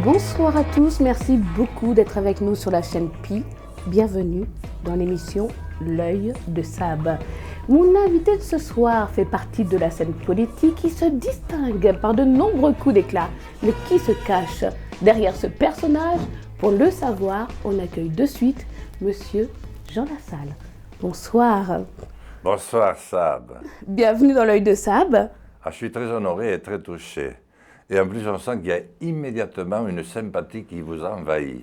Bonsoir à tous, merci beaucoup d'être avec nous sur la chaîne Pi. Bienvenue dans l'émission L'œil de Sab. Mon invité de ce soir fait partie de la scène politique qui se distingue par de nombreux coups d'éclat. Mais qui se cache derrière ce personnage? Pour le savoir, on accueille de suite Monsieur Jean Lassalle. Bonsoir. Bonsoir Sab. Bienvenue dans L'œil de Sab. Je suis très honoré et très touché. Et en plus, on sent qu'il y a immédiatement une sympathie qui vous envahit.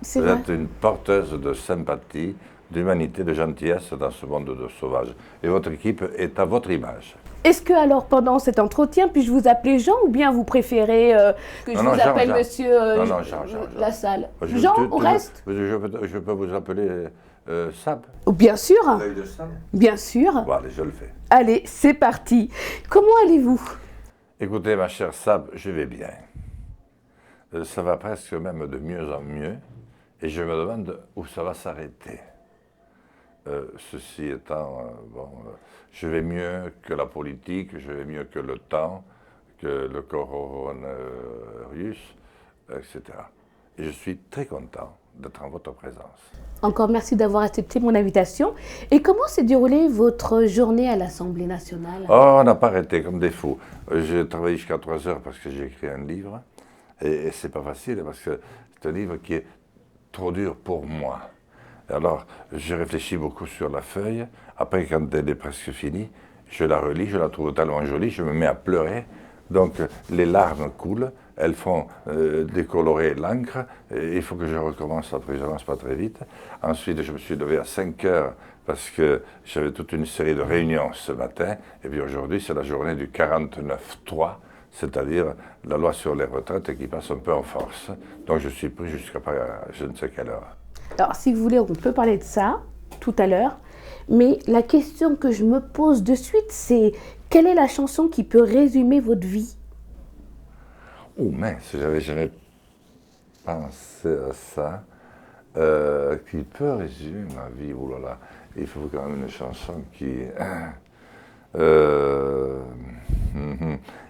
Vous êtes une porteuse de sympathie, d'humanité, de gentillesse dans ce monde de sauvages. Et votre équipe est à votre image. Est-ce que alors, pendant cet entretien, puis-je vous appeler Jean ou bien vous préférez que je vous appelle Jean. Monsieur Jean. Lassalle? Jean, on reste? Je peux vous appeler Sab? Bien sûr. L'œil de Sab? Bien sûr. Bon, allez, je le fais. Allez, c'est parti. Comment allez-vous? Écoutez, ma chère Sab, je vais bien. Ça va presque même de mieux en mieux. Et je me demande où ça va s'arrêter. Ceci étant, je vais mieux que la politique, je vais mieux que le temps, que le coronavirus, etc. Et je suis très content d'être en votre présence. Encore merci d'avoir accepté mon invitation. Et comment s'est déroulée votre journée à l'Assemblée nationale? Oh, on n'a pas arrêté comme des fous. J'ai travaillé jusqu'à 3 heures parce que j'ai écrit un livre. Et c'est pas facile parce que c'est un livre qui est trop dur pour moi. Alors, j'ai réfléchi beaucoup sur la feuille. Après, quand elle est presque finie, je la relis, je la trouve tellement jolie, je me mets à pleurer. Donc, les larmes coulent, elles font décolorer l'encre. Il faut que je recommence, après je n'avance pas très vite. Ensuite, je me suis levé à 5 heures parce que j'avais toute une série de réunions ce matin. Et puis aujourd'hui, c'est la journée du 49.3, c'est-à-dire la loi sur les retraites qui passe un peu en force. Donc, je suis pris jusqu'à je ne sais quelle heure. Alors, si vous voulez, on peut parler de ça tout à l'heure. Mais la question que je me pose de suite, c'est quelle est la chanson qui peut résumer votre vie? Oh mince, j'avais jamais pensé à ça. Qui peut résumer ma vie? Oh là là, il faut quand même une chanson qui...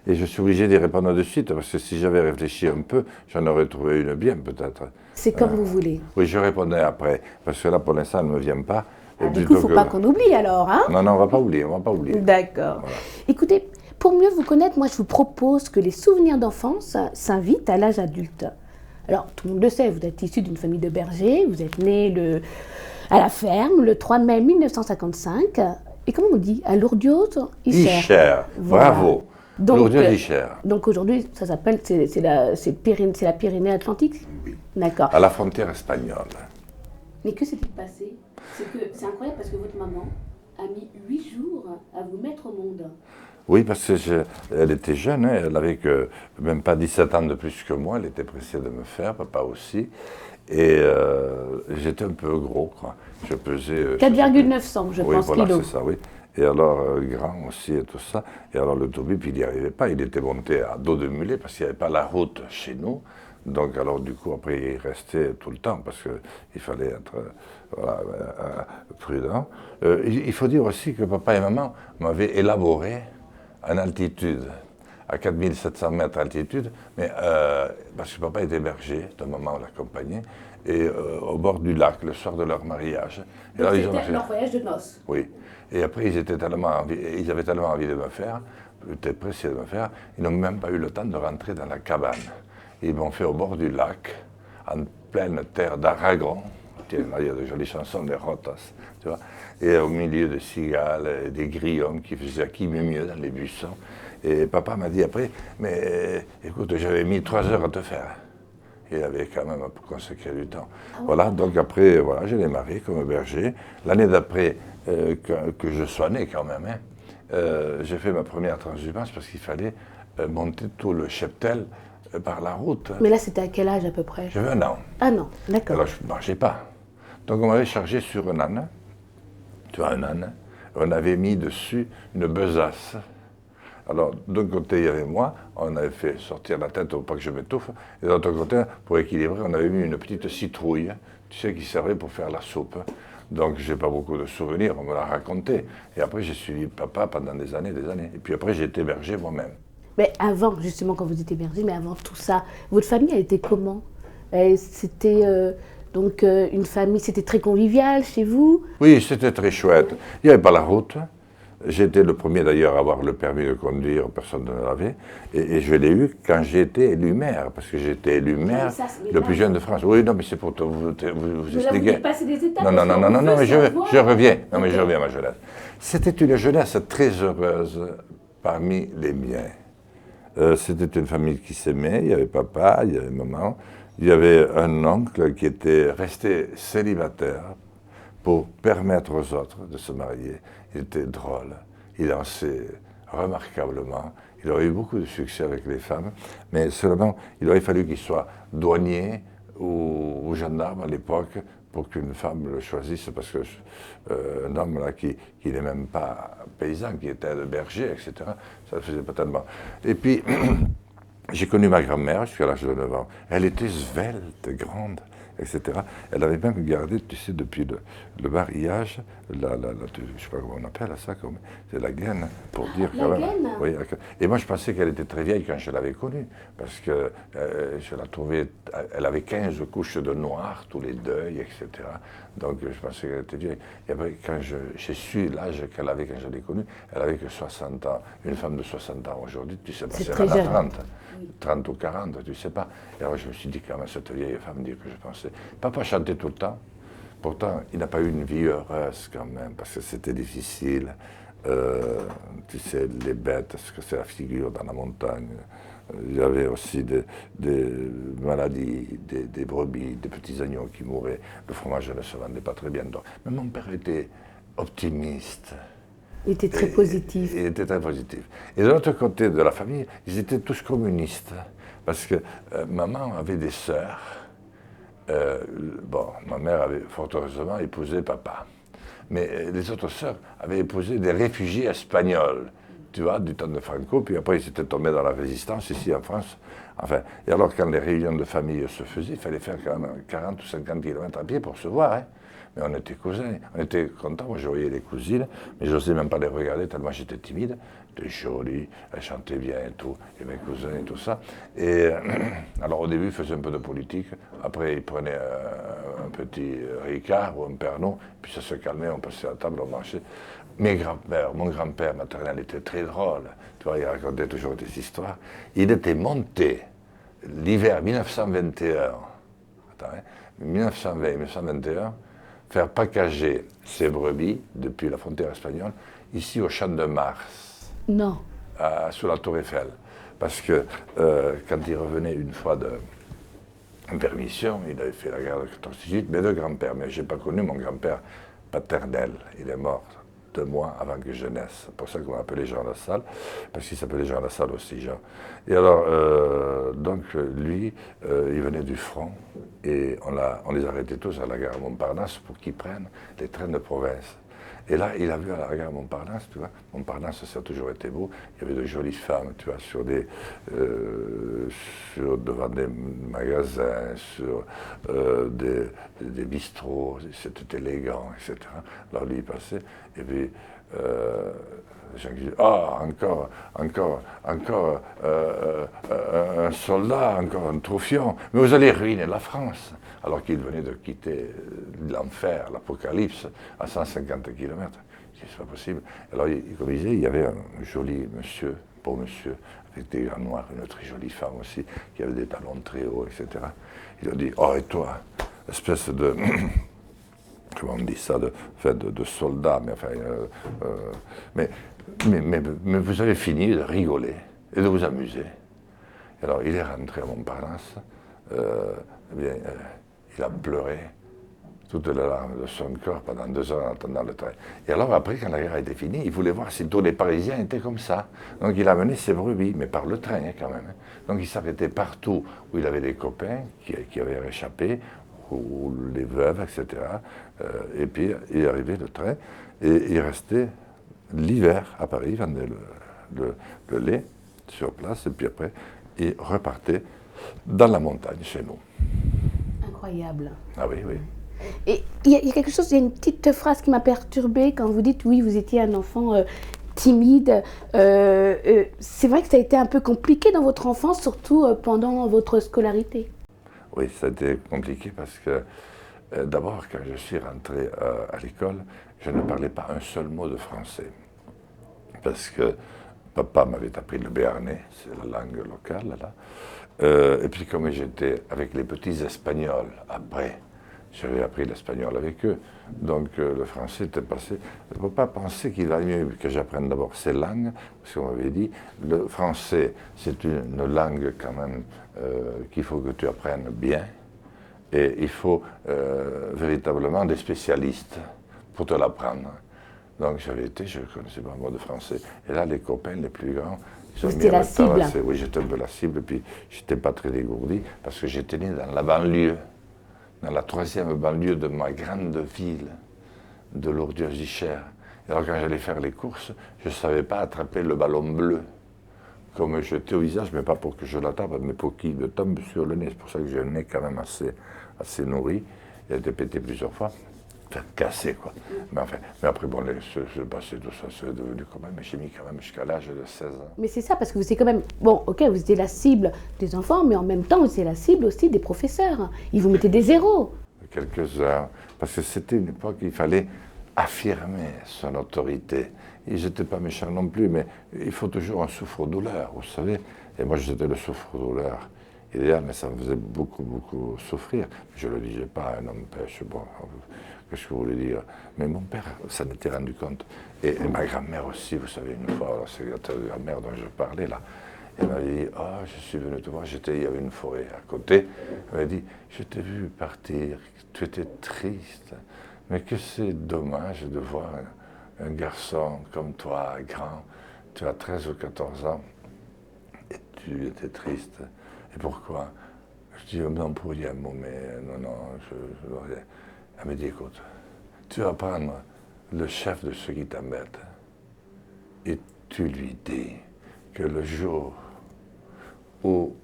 Et je suis obligé d'y répondre de suite, parce que si j'avais réfléchi un peu, j'en aurais trouvé une bien peut-être. C'est comme vous voulez. Oui, je répondais après, parce que là pour l'instant elle ne me vient pas. Du coup, il ne faut pas qu'on oublie alors, hein? Non, on ne va pas oublier, on ne va pas oublier. D'accord. Voilà. Écoutez, pour mieux vous connaître, moi je vous propose que les souvenirs d'enfance s'invitent à l'âge adulte. Alors, tout le monde le sait, vous êtes issu d'une famille de bergers, vous êtes né à la ferme le 3 mai 1955. Et comment on dit? À Lourdios, Icher. Voilà. Bravo. Lourdios, Icher. Donc aujourd'hui, ça s'appelle, c'est la Pyrénées Atlantique? Oui. D'accord. À la frontière espagnole. Mais que s'est-il passé? C'est incroyable parce que votre maman a mis 8 jours à vous mettre au monde. Oui, parce qu'elle était jeune, hein, elle avait même pas 17 ans de plus que moi, elle était pressée de me faire, papa aussi. Et j'étais un peu gros, quoi. Je pesais... 4,900, je pense, voilà, kilos. C'est ça, oui. Et alors, grand aussi et tout ça. Et alors, le toubib, il n'y arrivait pas. Il était monté à dos de mulet parce qu'il n'y avait pas la route chez nous. Donc, alors, du coup, après, il restait tout le temps parce qu'il fallait être prudent. Il faut dire aussi que papa et maman m'avaient élaboré en altitude, à 4700 mètres d'altitude, mais parce que papa était berger, de maman l'accompagnait, et au bord du lac, le soir de leur mariage. Et alors, c'était leur voyage de noces. Oui. Et après, ils avaient tellement envie de me faire, peut-être pressés de me faire, ils n'ont même pas eu le temps de rentrer dans la cabane. Ils m'ont fait au bord du lac, en pleine terre d'Aragon. Tiens, là, il y a de jolies chansons, des rotas, tu vois. Et au milieu de cigales, des grillons qui faisaient qui mieux dans les buissons. Et papa m'a dit après, mais écoute, j'avais mis 3 heures à te faire. Il avait quand même consacré du temps. Ah oui. Voilà, donc après, voilà, je l'ai marié comme berger. L'année d'après, que je sois né quand même, j'ai fait ma première transhumance parce qu'il fallait monter tout le cheptel par la route. Mais là, c'était à quel âge à peu près? J'avais 1 an. Ah non, d'accord. Alors, je ne marchais pas. Donc, on m'avait chargé sur un âne. Tu vois, un âne. On avait mis dessus une besace. Alors, d'un côté, il y avait moi, on avait fait sortir la tête pour pas que je m'étouffe, et de l'autre côté, pour équilibrer, on avait mis une petite citrouille, tu sais, qui servait pour faire la soupe. Donc, je n'ai pas beaucoup de souvenirs, on me l'a raconté. Et après, j'ai suivi papa pendant des années. Et puis après, j'ai été berger moi-même. Mais avant, justement, quand vous étiez berger, mais avant tout ça, votre famille a été comment? C'était donc une famille, c'était très convivial chez vous? Oui, c'était très chouette. Il n'y avait pas la route. J'étais le premier d'ailleurs à avoir le permis de conduire, personne ne l'avait. Et je l'ai eu quand j'ai été élu maire, parce que j'ai été élu maire le plus jeune de France. Oui, non, mais c'est pour vous expliquer. Vous passé des étapes? Non, mais je reviens. Non, mais je reviens à ma jeunesse. C'était une jeunesse très heureuse parmi les miens. C'était une famille qui s'aimait, il y avait papa, il y avait maman, il y avait un oncle qui était resté célibataire pour permettre aux autres de se marier. Il était drôle, il dansait remarquablement, il aurait eu beaucoup de succès avec les femmes, mais seulement il aurait fallu qu'il soit douanier ou gendarme à l'époque pour qu'une femme le choisisse, parce qu'un homme là qui n'est même pas paysan, qui était le berger, etc., ça ne faisait pas tellement. Et puis, j'ai connu ma grand-mère jusqu'à l'âge de 9 ans. Elle était svelte, grande, etc. Elle avait même gardé, tu sais, depuis le mariage, je ne sais pas comment on appelle ça, c'est la gaine, pour dire quand même. Gaine. Oui, et moi je pensais qu'elle était très vieille quand je l'avais connue, parce que je la trouvais, elle avait 15 couches de noir, tous les deuils, etc. Donc je pensais qu'elle était vieille. Et après, quand j'ai su l'âge qu'elle avait quand je l'ai connue, elle avait que 60 ans. Une femme de 60 ans aujourd'hui, tu sais pas, c'est elle a 30. 30 ou 40, tu sais pas. Et alors je me suis dit quand même, cette vieille femme, dire que je pensais. Papa chantait tout le temps. Pourtant, il n'a pas eu une vie heureuse quand même, parce que c'était difficile. Tu sais, les bêtes, parce que c'est la figure dans la montagne. Il y avait aussi des maladies, des brebis, des petits agneaux qui mouraient. Le fromage ne se vendait pas très bien. Donc. Mais mon père était optimiste. Il était très positif. Il était très positif. Et de l'autre côté de la famille, ils étaient tous communistes. Parce que maman avait des sœurs. Ma mère avait fort heureusement épousé papa. Mais les autres sœurs avaient épousé des réfugiés espagnols, tu vois, du temps de Franco, puis après ils étaient tombés dans la résistance ici en France. Enfin, et alors quand les réunions de famille se faisaient, il fallait faire quand même 40 ou 50 km à pied pour se voir, hein. Mais on était cousins, on était contents, moi je voyais les cousines, mais je n'osais même pas les regarder tellement j'étais timide. Elles étaient jolies, elles chantaient bien et tout, et mes cousins et tout ça. Et alors au début ils faisaient un peu de politique, après ils prenaient un petit Ricard ou un Pernod, puis ça se calmait, on passait à la table, on marchait. Mon grand-père maternel était très drôle, tu vois, il racontait toujours des histoires. Il était monté l'hiver 1921, attends, hein, 1920-1921, faire packager ses brebis depuis la frontière espagnole, ici au Champ de Mars. Non. Sous la Tour Eiffel. Parce que quand il revenait une fois de permission, il avait fait la guerre de 14-18, mes deux grands-pères, mais je n'ai pas connu mon grand-père paternel, il est mort 2 mois avant que je naisse. C'est pour ça qu'on m'appelait Jean Lassalle, parce qu'il s'appelait Jean Lassalle aussi, Jean. Et alors, donc, lui, il venait du front, et on les arrêtait tous à la gare Montparnasse pour qu'ils prennent les trains de province. Et là, il a vu à la gare Montparnasse, tu vois, Montparnasse, ça a toujours été beau, il y avait de jolies femmes, tu vois, devant des magasins, sur des bistrots, c'était élégant, etc. Alors lui, il passait, et puis, les gens qui disaient, encore un soldat, encore un troufion, mais vous allez ruiner la France. Alors qu'il venait de quitter l'enfer, l'apocalypse, à 150 km. C'est pas possible. Alors, comme il disait, il y avait un joli monsieur, beau monsieur, avec des gants noirs, une très jolie femme aussi, qui avait des talons très hauts, etc. Il a dit, oh, et toi, espèce de... comment on dit ça, de soldat, mais enfin... mais vous avez fini de rigoler et de vous amuser. Et alors, il est rentré à Montparnasse, il a pleuré toutes les larmes de son corps pendant 2 heures en attendant le train. Et alors après, quand la guerre était finie, il voulait voir si tous les Parisiens étaient comme ça. Donc il a mené ses brebis, mais par le train quand même. Donc il s'arrêtait partout où il avait des copains qui avaient échappé, ou les veuves, etc. Et puis il arrivait le train, et il restait l'hiver à Paris, il vendait le lait sur place, et puis après, il repartait dans la montagne chez nous. Incroyable. Ah oui, oui. Et il y a quelque chose, il y a une petite phrase qui m'a perturbée quand vous dites, oui, vous étiez un enfant timide. C'est vrai que ça a été un peu compliqué dans votre enfance, surtout pendant votre scolarité. Oui, ça a été compliqué parce que d'abord, quand je suis rentré à l'école, je ne parlais pas un seul mot de français. Parce que papa m'avait appris le béarnais, c'est la langue locale là. Et puis comme j'étais avec les petits Espagnols après, j'avais appris l'espagnol avec eux, donc le français était passé. Papa pensait qu'il valait mieux que j'apprenne d'abord ces langues, parce qu'on m'avait dit, le français c'est une langue quand même qu'il faut que tu apprennes bien, et il faut véritablement des spécialistes pour te l'apprendre. Donc j'avais été, je ne connaissais pas un mot de français. Et là, les copains les plus grands, ils ont mis la cible. Oui, j'étais un peu la cible, puis je n'étais pas très dégourdi, parce que j'étais né dans la banlieue, dans la 3e banlieue de ma grande ville, de Lourdes-Gichères. Et alors quand j'allais faire les courses, je ne savais pas attraper le ballon bleu, comme jeter au visage, mais pas pour que je l'attrape, mais pour qu'il me tombe sur le nez. C'est pour ça que j'ai un nez quand même assez nourri. Il a été pété plusieurs fois. Enfin, cassé, quoi. Mais, enfin, mais après, bon, ce passé, tout ça, c'est devenu quand même, j'ai mis quand même jusqu'à l'âge de 16 ans. Mais c'est ça, parce que vous étiez quand même, bon, ok, vous étiez la cible des enfants, mais en même temps, vous étiez la cible aussi des professeurs. Ils vous mettaient des zéros. Quelques-uns, parce que c'était une époque où il fallait affirmer son autorité. Ils n'étaient pas méchants non plus, mais il faut toujours un souffre-douleur, vous savez. Et moi, j'étais le souffre-douleur idéal, mais ça me faisait beaucoup, beaucoup souffrir. Je ne le disais pas, un homme pêche, bon, qu'est-ce que vous voulez dire? Mais mon père s'en était rendu compte. Et ma grand-mère aussi, vous savez, une fois, c'est la grand-mère dont je parlais là, elle m'avait dit, oh, je suis venu te voir, il y avait une forêt à côté. Elle m'a dit, je t'ai vu partir, tu étais triste, mais que c'est dommage de voir un garçon comme toi, grand, tu as 13 ou 14 ans, et tu étais triste. Et pourquoi? Je dis, non, pour rien, mais non, je rien. Elle me dit, écoute, tu vas prendre le chef de ceux qui t'embêtent et tu lui dis que le jour où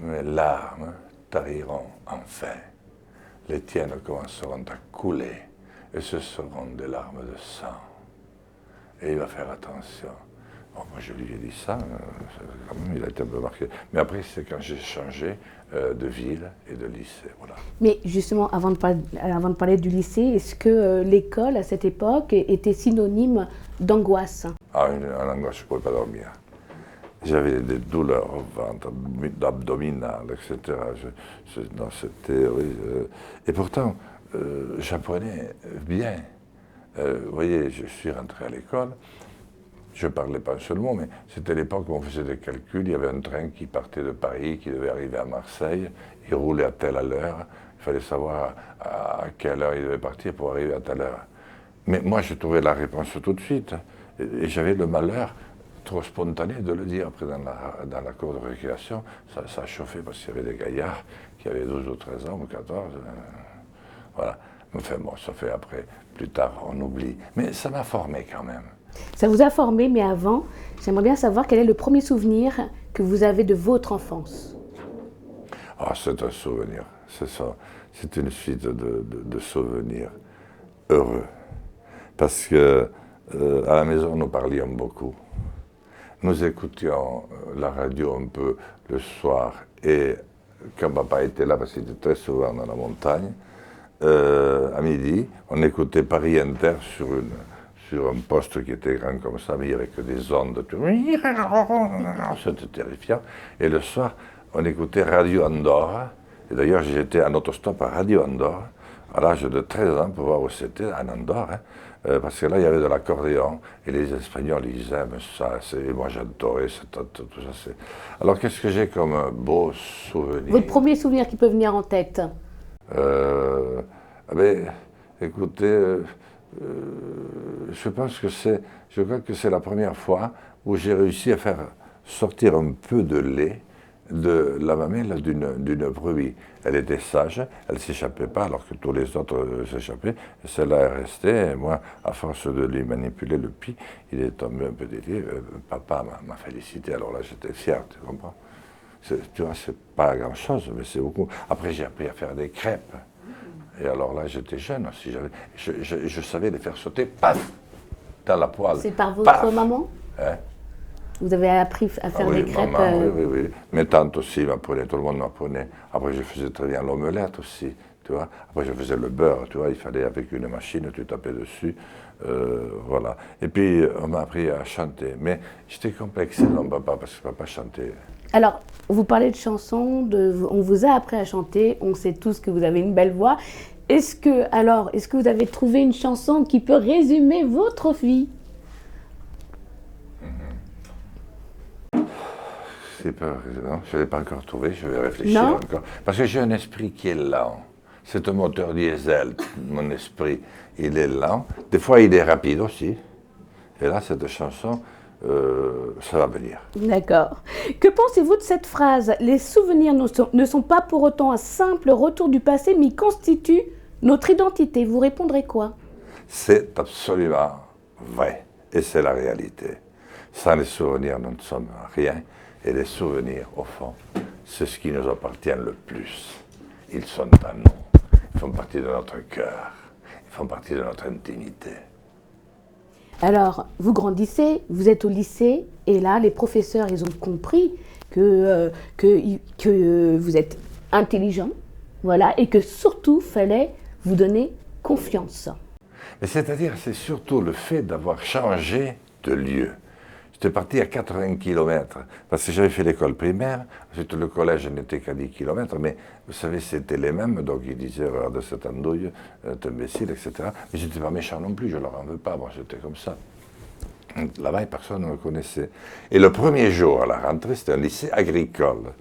mes larmes tariront enfin, les tiennes commenceront à couler et ce seront des larmes de sang. Et il va faire attention. Bon, moi, je lui ai dit ça, quand même, il a été un peu marqué. Mais après, c'est quand j'ai changé de ville et de lycée, voilà. Mais justement, avant de parler du lycée, est-ce que l'école, à cette époque, était synonyme d'angoisse? Ah, une angoisse, je ne pouvais pas dormir. J'avais des douleurs au ventre, abdominales, etc. Non, c'était, oui, et pourtant, j'apprenais bien. Vous voyez, je suis rentré à l'école. Je ne parlais pas un seul mot, mais c'était l'époque où on faisait des calculs. Il y avait un train qui partait de Paris, qui devait arriver à Marseille. Il roulait à telle heure. Il fallait savoir à quelle heure il devait partir pour arriver à telle heure. Mais moi, je trouvais la réponse tout de suite. Et j'avais le malheur, trop spontané, de le dire. Après, dans la cour de récréation, ça a chauffé parce qu'il y avait des gaillards qui avaient 12 ou 13 ans ou 14. Voilà. Enfin bon, ça fait après, plus tard, on oublie. Mais ça m'a formé quand même. Ça vous a formé, mais avant, j'aimerais bien savoir quel est le premier souvenir que vous avez de votre enfance. Ah, c'est un souvenir, c'est ça. C'est une suite de souvenirs heureux. Parce que à la maison, nous parlions beaucoup. Nous écoutions la radio un peu le soir. Et quand papa était là, parce qu'il était très souvent dans la montagne, à midi, on écoutait Paris Inter sur un poste qui était grand comme ça, mais il n'y avait que des ondes. C'était terrifiant. Et le soir, on écoutait Radio Andorre. Et d'ailleurs, j'étais en autostop à Radio Andorre, à l'âge de 13 ans, pour voir où c'était, en Andorre. Parce que là, il y avait de l'accordéon. Et les Espagnols, ils aiment ça. Et moi, j'adorais tout ça. Alors, qu'est-ce que j'ai comme beau souvenir? Votre premier souvenir qui peut venir en tête? Écoutez, je crois que c'est la première fois où j'ai réussi à faire sortir un peu de lait de la mamelle d'une brebis. Elle était sage, elle ne s'échappait pas alors que tous les autres s'échappaient. Celle-là est restée, et moi, à force de lui manipuler le pis, il est tombé un peu délié. Papa m'a félicité, alors là j'étais fier, tu comprends? Tu vois, c'est pas grand-chose, mais c'est beaucoup. Après, j'ai appris à faire des crêpes. Et alors là, j'étais jeune aussi. Je savais les faire sauter, paf, dans la poêle. C'est par votre maman? Hein? Vous avez appris à faire oui, des crêpes maman, oui, oui, oui. Mes tantes aussi m'apprenaient, tout le monde m'apprenait. Après, je faisais très bien l'omelette aussi, tu vois. Après, je faisais le beurre, tu vois, il fallait avec une machine, tu tapais dessus, voilà. Et puis, on m'a appris à chanter. Mais j'étais complexé, non, papa, parce que papa chantait. Alors, vous parlez de chansons, on vous a appris à chanter, on sait tous que vous avez une belle voix. Est-ce que vous avez trouvé une chanson qui peut résumer votre vie? Non, je ne l'ai pas encore trouvé, je vais réfléchir Non? encore. Parce que j'ai un esprit qui est lent. C'est un moteur diesel, mon esprit, il est lent. Des fois, il est rapide aussi. Et là, cette chanson, ça va venir. D'accord. Que pensez-vous de cette phrase? Les souvenirs ne sont pas pour autant un simple retour du passé, mais ils constituent notre identité. Vous répondrez quoi? C'est absolument vrai. Et c'est la réalité. Sans les souvenirs, nous ne sommes rien. Et les souvenirs, au fond, c'est ce qui nous appartient le plus. Ils sont à nous. Ils font partie de notre cœur. Ils font partie de notre intimité. Alors, vous grandissez, vous êtes au lycée, et là, les professeurs, ils ont compris que vous êtes intelligent, voilà, et que surtout, fallait vous donner confiance. Mais c'est-à-dire, c'est surtout le fait d'avoir changé de lieu. J'étais parti à 80 km, parce que j'avais fait l'école primaire, ensuite le collège n'était qu'à 10 km, mais vous savez, c'était les mêmes, donc ils disaient, regarde cette andouille, t'es imbécile, etc. Mais je n'étais pas méchant non plus, je leur en veux pas, moi j'étais comme ça. Là-bas, personne ne me connaissait. Et le premier jour à la rentrée, c'était un lycée agricole.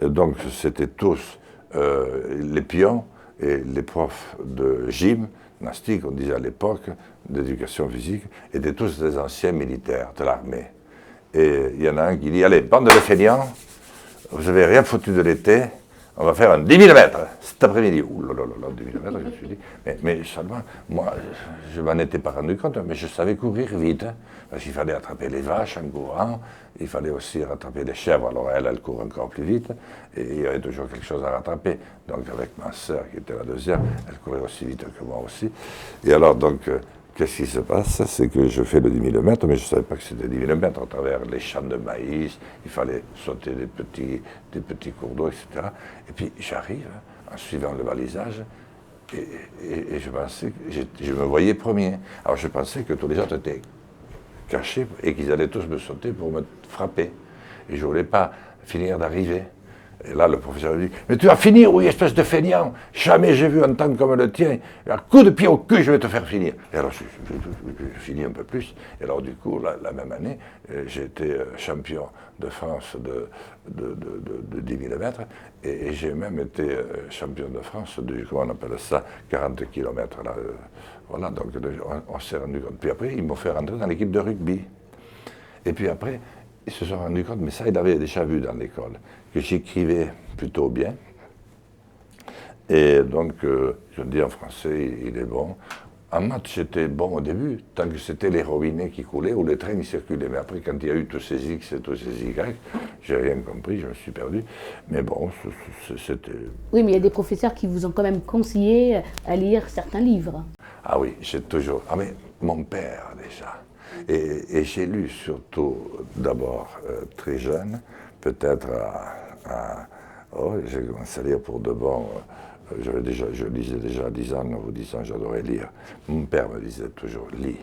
Et donc c'était tous les pions et les profs de gym, gymnastique, on disait à l'époque, d'éducation physique, étaient tous des anciens militaires de l'armée. Et il y en a un qui dit, allez, bande de feignants, vous n'avez rien foutu de l'été, on va faire un 10 000 mètres cet après-midi. Ouh là là là, 10 000 mètres, je me suis dit. Mais seulement, moi, je ne m'en étais pas rendu compte, mais je savais courir vite. Hein, parce qu'il fallait attraper les vaches en courant, il fallait aussi rattraper les chèvres, alors elle court encore plus vite, et il y avait toujours quelque chose à rattraper. Donc avec ma sœur, qui était la deuxième, elle courait aussi vite que moi aussi. Et alors donc, qu'est-ce qui se passe? C'est que je fais le 10 000 mètres, mais je ne savais pas que c'était 10 000 mètres à travers les champs de maïs, il fallait sauter des petits cours d'eau, etc. Et puis j'arrive, en suivant le balisage, et je pensais, je me voyais premier. Alors je pensais que tous les autres étaient cachés et qu'ils allaient tous me sauter pour me frapper. Et je ne voulais pas finir d'arriver. Et là, le professeur lui dit, mais tu vas finir, oui, espèce de feignant. Jamais j'ai vu un temps comme le tien. Un coup de pied au cul, je vais te faire finir. Et alors, je finis un peu plus. Et alors, du coup, la même année, j'ai été champion de France de 10 000 mètres. Et j'ai même été champion de France du, comment on appelle ça, 40 km. Là, voilà, donc on s'est rendu compte. Puis après, ils m'ont fait rentrer dans l'équipe de rugby. Et puis après, ils se sont rendus compte, mais ça, ils l'avaient déjà vu dans l'école, que j'écrivais plutôt bien. Et donc, je dis en français, il est bon. En maths, j'étais bon au début, tant que c'était les robinets qui coulaient ou les trains qui circulaient. Mais après, quand il y a eu tous ces X et tous ces Y, j'ai rien compris, je me suis perdu. Mais bon, c'était... Oui, mais il y a des professeurs qui vous ont quand même conseillé à lire certains livres. Ah oui, j'ai toujours... Ah mais mon père, déjà. Et j'ai lu surtout, d'abord, très jeune, peut-être oh, j'ai commencé à lire pour de bon. Je lisais déjà à 10 ans, 9 ou 10 ans, j'adorais lire. Mon père me disait toujours, lis.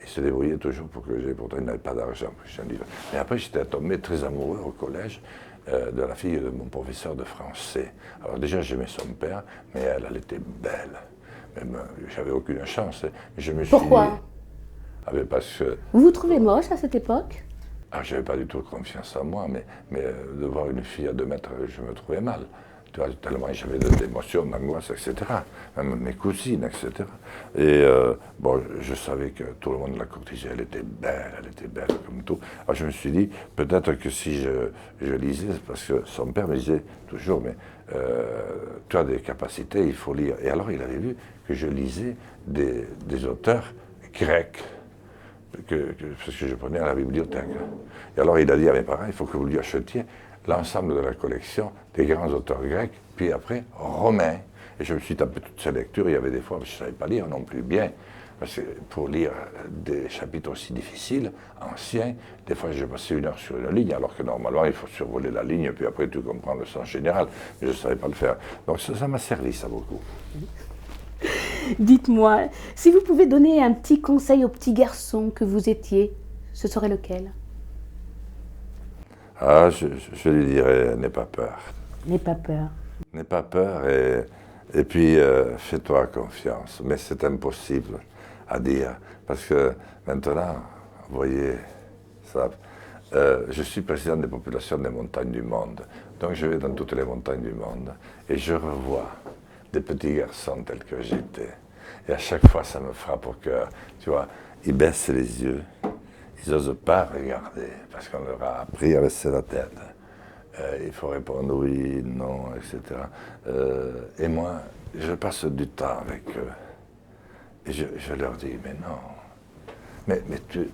Il se débrouillait toujours pour que j'ai, pourtant il n'avait pas d'argent pour que j'ai un livre. Mais après, j'étais tombé très amoureux au collège de la fille de mon professeur de français. Alors déjà, j'aimais son père, mais elle était belle. Même, j'avais aucune chance. Je me suis Pourquoi? dit, ah, parce que, Vous vous trouvez moche à cette époque? ah, je n'avais pas du tout confiance en moi, mais de voir une fille à 2 mètres, je me trouvais mal. Tu vois, tellement j'avais d'émotions, d'angoisse, etc. Même mes cousines, etc. Et bon, je savais que tout le monde la courtisait, elle était belle comme tout. Alors je me suis dit, peut-être que si je lisais, parce que son père me disait toujours, mais tu as des capacités, il faut lire. Et alors il avait vu que je lisais des auteurs grecs. Parce que je prenais à la bibliothèque. Et alors il a dit à mes parents, il faut que vous lui achetiez l'ensemble de la collection des grands auteurs grecs, puis après romains. Et je me suis tapé toutes ces lectures, il y avait des fois, je ne savais pas lire non plus bien, Parce que pour lire des chapitres aussi difficiles, anciens, des fois je passais 1 heure sur une ligne, alors que normalement il faut survoler la ligne, et puis après tu comprends le sens général. Mais je ne savais pas le faire. Donc ça m'a servi, ça, beaucoup. Dites-moi, si vous pouvez donner un petit conseil au petit garçon que vous étiez, ce serait lequel? Ah, je lui dirais, n'aie pas peur. N'aie pas peur. N'aie pas peur et puis fais-toi confiance. Mais c'est impossible à dire, parce que maintenant, vous voyez, ça, je suis président des populations des montagnes du monde. Donc je vais dans toutes les montagnes du monde et je revois des petits garçons tels que j'étais. Et à chaque fois, ça me frappe au cœur. Tu vois, ils baissent les yeux, ils n'osent pas regarder, parce qu'on leur a appris à baisser la tête. Il faut répondre oui, non, etc. Et moi, je passe du temps avec eux. Et je leur dis, mais non, mais tu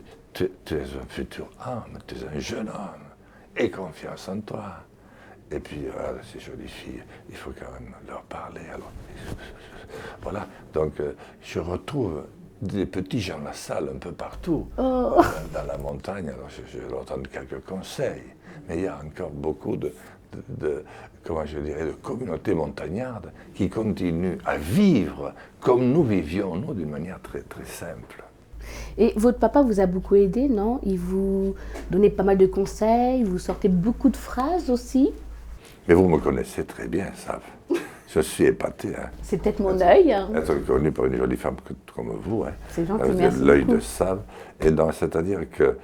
es un futur homme, tu es un jeune homme, aie confiance en toi. Et puis, ces jolies filles, il faut quand même leur parler. Alors, voilà, donc je retrouve des petits gens dans la salle un peu partout, dans la montagne. Alors, je leur donne quelques conseils. Mais il y a encore beaucoup comment je dirais, de communautés montagnardes qui continuent à vivre comme nous vivions, nous, d'une manière très, très simple. Et votre papa vous a beaucoup aidé, non? Il vous donnait pas mal de conseils, vous sortez beaucoup de phrases aussi. Mais vous me connaissez très bien, ça. Je suis épaté. Hein. C'est peut-être mon œil. Hein. Être connu par une jolie femme comme vous. Hein. C'est gentil, merci. L'œil de Save. Et donc, c'est-à-dire que,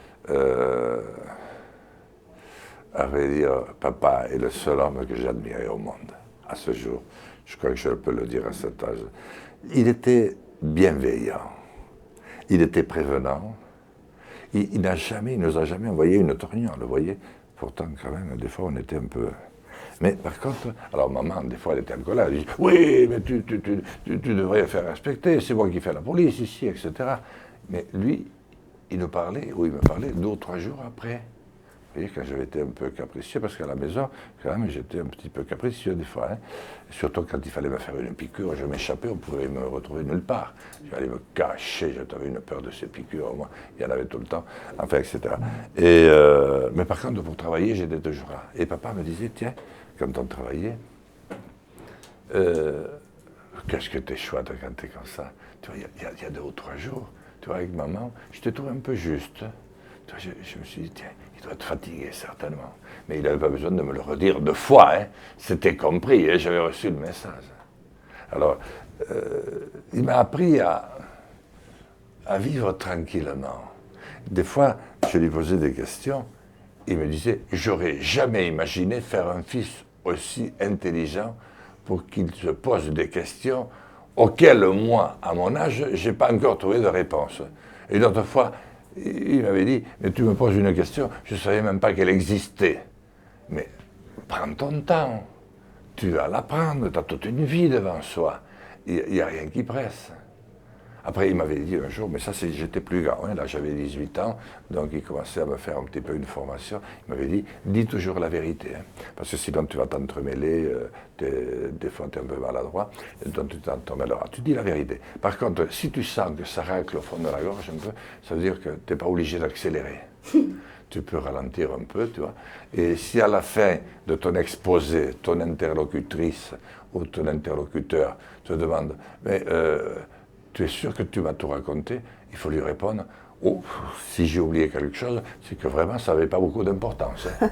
à vrai dire, papa est le seul homme que j'ai admiré au monde, à ce jour. Je crois que je peux le dire à cet âge. Il était bienveillant. Il était prévenant. Il nous a jamais envoyé une tournure, le voyez. Pourtant, quand même, des fois, on était un peu... Mais par contre, alors maman, des fois, elle était en colère. Elle dit, oui, mais tu devrais faire respecter, c'est moi qui fais la police ici, etc. Mais lui, il me parlait 2 ou 3 jours après. Vous voyez, quand j'avais été un peu capricieux, parce qu'à la maison, quand même, j'étais un petit peu capricieux des fois. Hein. Surtout quand il fallait me faire une piqûre, je m'échappais, on pouvait me retrouver nulle part. J'allais me cacher, j'avais une peur de ces piqûres, moi, il y en avait tout le temps, enfin, etc. Mais par contre, pour travailler, j'étais toujours là. Et papa me disait, tiens, quand on travaillait, qu'est-ce que t'es chouette quand t'es comme ça. Tu vois, il y a 2 ou 3 jours, tu vois, avec maman, je te trouve un peu juste. Tu vois, je me suis dit, tiens, il doit être fatigué, certainement. Mais il n'avait pas besoin de me le redire 2 fois, hein. C'était compris, hein, j'avais reçu le message. Alors, il m'a appris à vivre tranquillement. Des fois, je lui posais des questions, il me disait, j'aurais jamais imaginé faire un fils aussi intelligent pour qu'il se pose des questions auxquelles moi, à mon âge, je n'ai pas encore trouvé de réponse. Et d'autres fois, il m'avait dit, mais tu me poses une question, je ne savais même pas qu'elle existait. Mais prends ton temps, tu vas l'apprendre, tu as toute une vie devant soi, il n'y a rien qui presse. Après, il m'avait dit un jour, mais ça, j'étais plus grand, hein, là j'avais 18 ans, donc il commençait à me faire un petit peu une formation. Il m'avait dit, dis toujours la vérité, hein, parce que sinon tu vas t'entremêler, des fois tu es un peu maladroit, donc tu t'entremêleras. Tu dis la vérité. Par contre, si tu sens que ça racle au fond de la gorge un peu, ça veut dire que tu n'es pas obligé d'accélérer. Tu peux ralentir un peu, tu vois. Et si à la fin de ton exposé, ton interlocutrice ou ton interlocuteur te demande, mais tu es sûr que tu m'as tout raconté? Il faut lui répondre, oh, si j'ai oublié quelque chose, c'est que vraiment ça n'avait pas beaucoup d'importance. Hein.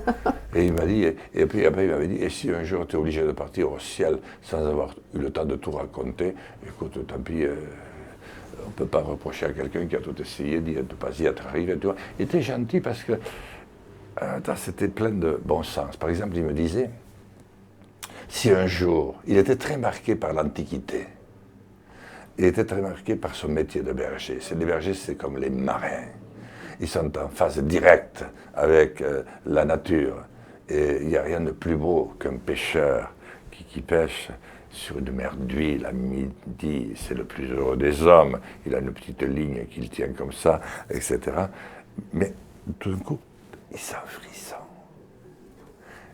Et il m'a dit, et puis après il m'avait dit, et si un jour tu es obligé de partir au ciel sans avoir eu le temps de tout raconter, écoute, tant pis, on ne peut pas reprocher à quelqu'un qui a tout essayé de ne pas y être arrivé. Tu vois. Il était gentil parce que c'était plein de bon sens. Par exemple, il me disait, si un jour, il était très marqué par l'Antiquité, il était très marqué par son métier de berger. Les bergers, c'est comme les marins. Ils sont en phase directe avec la nature. Et il n'y a rien de plus beau qu'un pêcheur qui pêche sur une mer d'huile à midi. C'est le plus heureux des hommes. Il a une petite ligne qu'il tient comme ça, etc. Mais tout d'un coup, il sent frisson.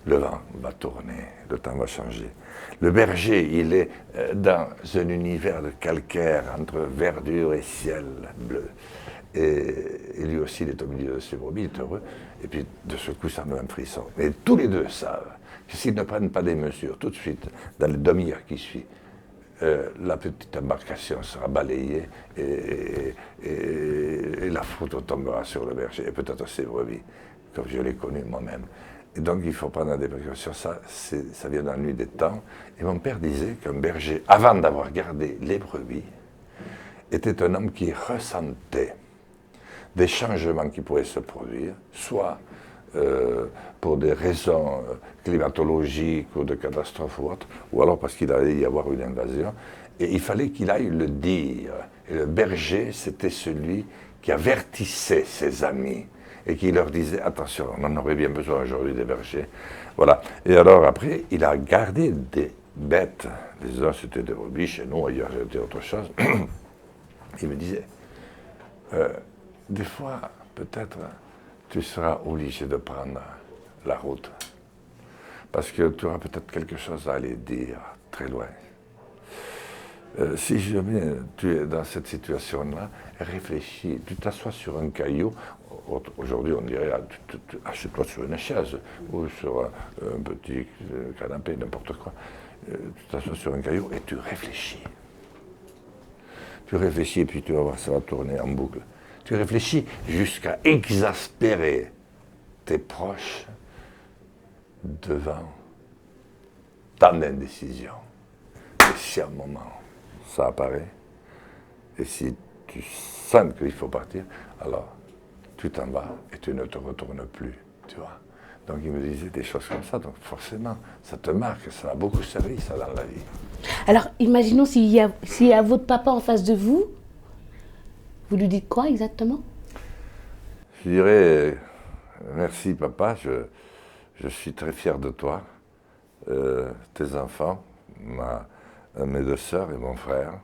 le vent va tourner, le temps va changer. Le berger, il est dans un univers de calcaire entre verdure et ciel bleu. Et lui aussi, il est au milieu de ses brebis, il est heureux. Et puis, de ce coup, ça me met un frisson. Mais tous les deux savent que s'ils ne prennent pas des mesures tout de suite, dans les demi-heures qui suivent, la petite embarcation sera balayée et la foudre tombera sur le berger et peut-être ses brebis, comme je l'ai connu moi-même. Et donc il faut prendre des précautions, ça vient dans la nuit des temps. Et mon père disait qu'un berger, avant d'avoir gardé les brebis, était un homme qui ressentait des changements qui pourraient se produire, soit pour des raisons climatologiques ou de catastrophes ou autres, ou alors parce qu'il allait y avoir une invasion, et il fallait qu'il aille le dire. Et le berger, c'était celui qui avertissait ses amis et qui leur disait, attention, on en aurait bien besoin aujourd'hui des bergers. Voilà. Et alors après, il a gardé des bêtes. Les uns, c'était des brebis, chez nous, ailleurs, c'était autre chose. Il me disait, des fois, peut-être, tu seras obligé de prendre la route. Parce que tu auras peut-être quelque chose à aller dire très loin. Si jamais tu es dans cette situation-là, réfléchis, tu t'assois sur un caillou. Aujourd'hui, on dirait, assieds-toi sur une chaise ou sur un petit canapé, n'importe quoi. Tu t'assois sur un caillou et tu réfléchis. Tu réfléchis et puis tu vas voir, ça va tourner en boucle. Tu réfléchis jusqu'à exaspérer tes proches devant tant d'indécision. Et si à un moment ça apparaît, et si tu sens qu'il faut partir, alors tu t'en vas et tu ne te retournes plus, tu vois. Donc il me disait des choses comme ça, donc forcément, ça te marque, ça a beaucoup servi, ça, dans la vie. Alors, imaginons s'il y a votre papa en face de vous, vous lui dites quoi exactement? Je dirais, merci papa, je suis très fier de toi, tes enfants, mes deux sœurs et mon frère.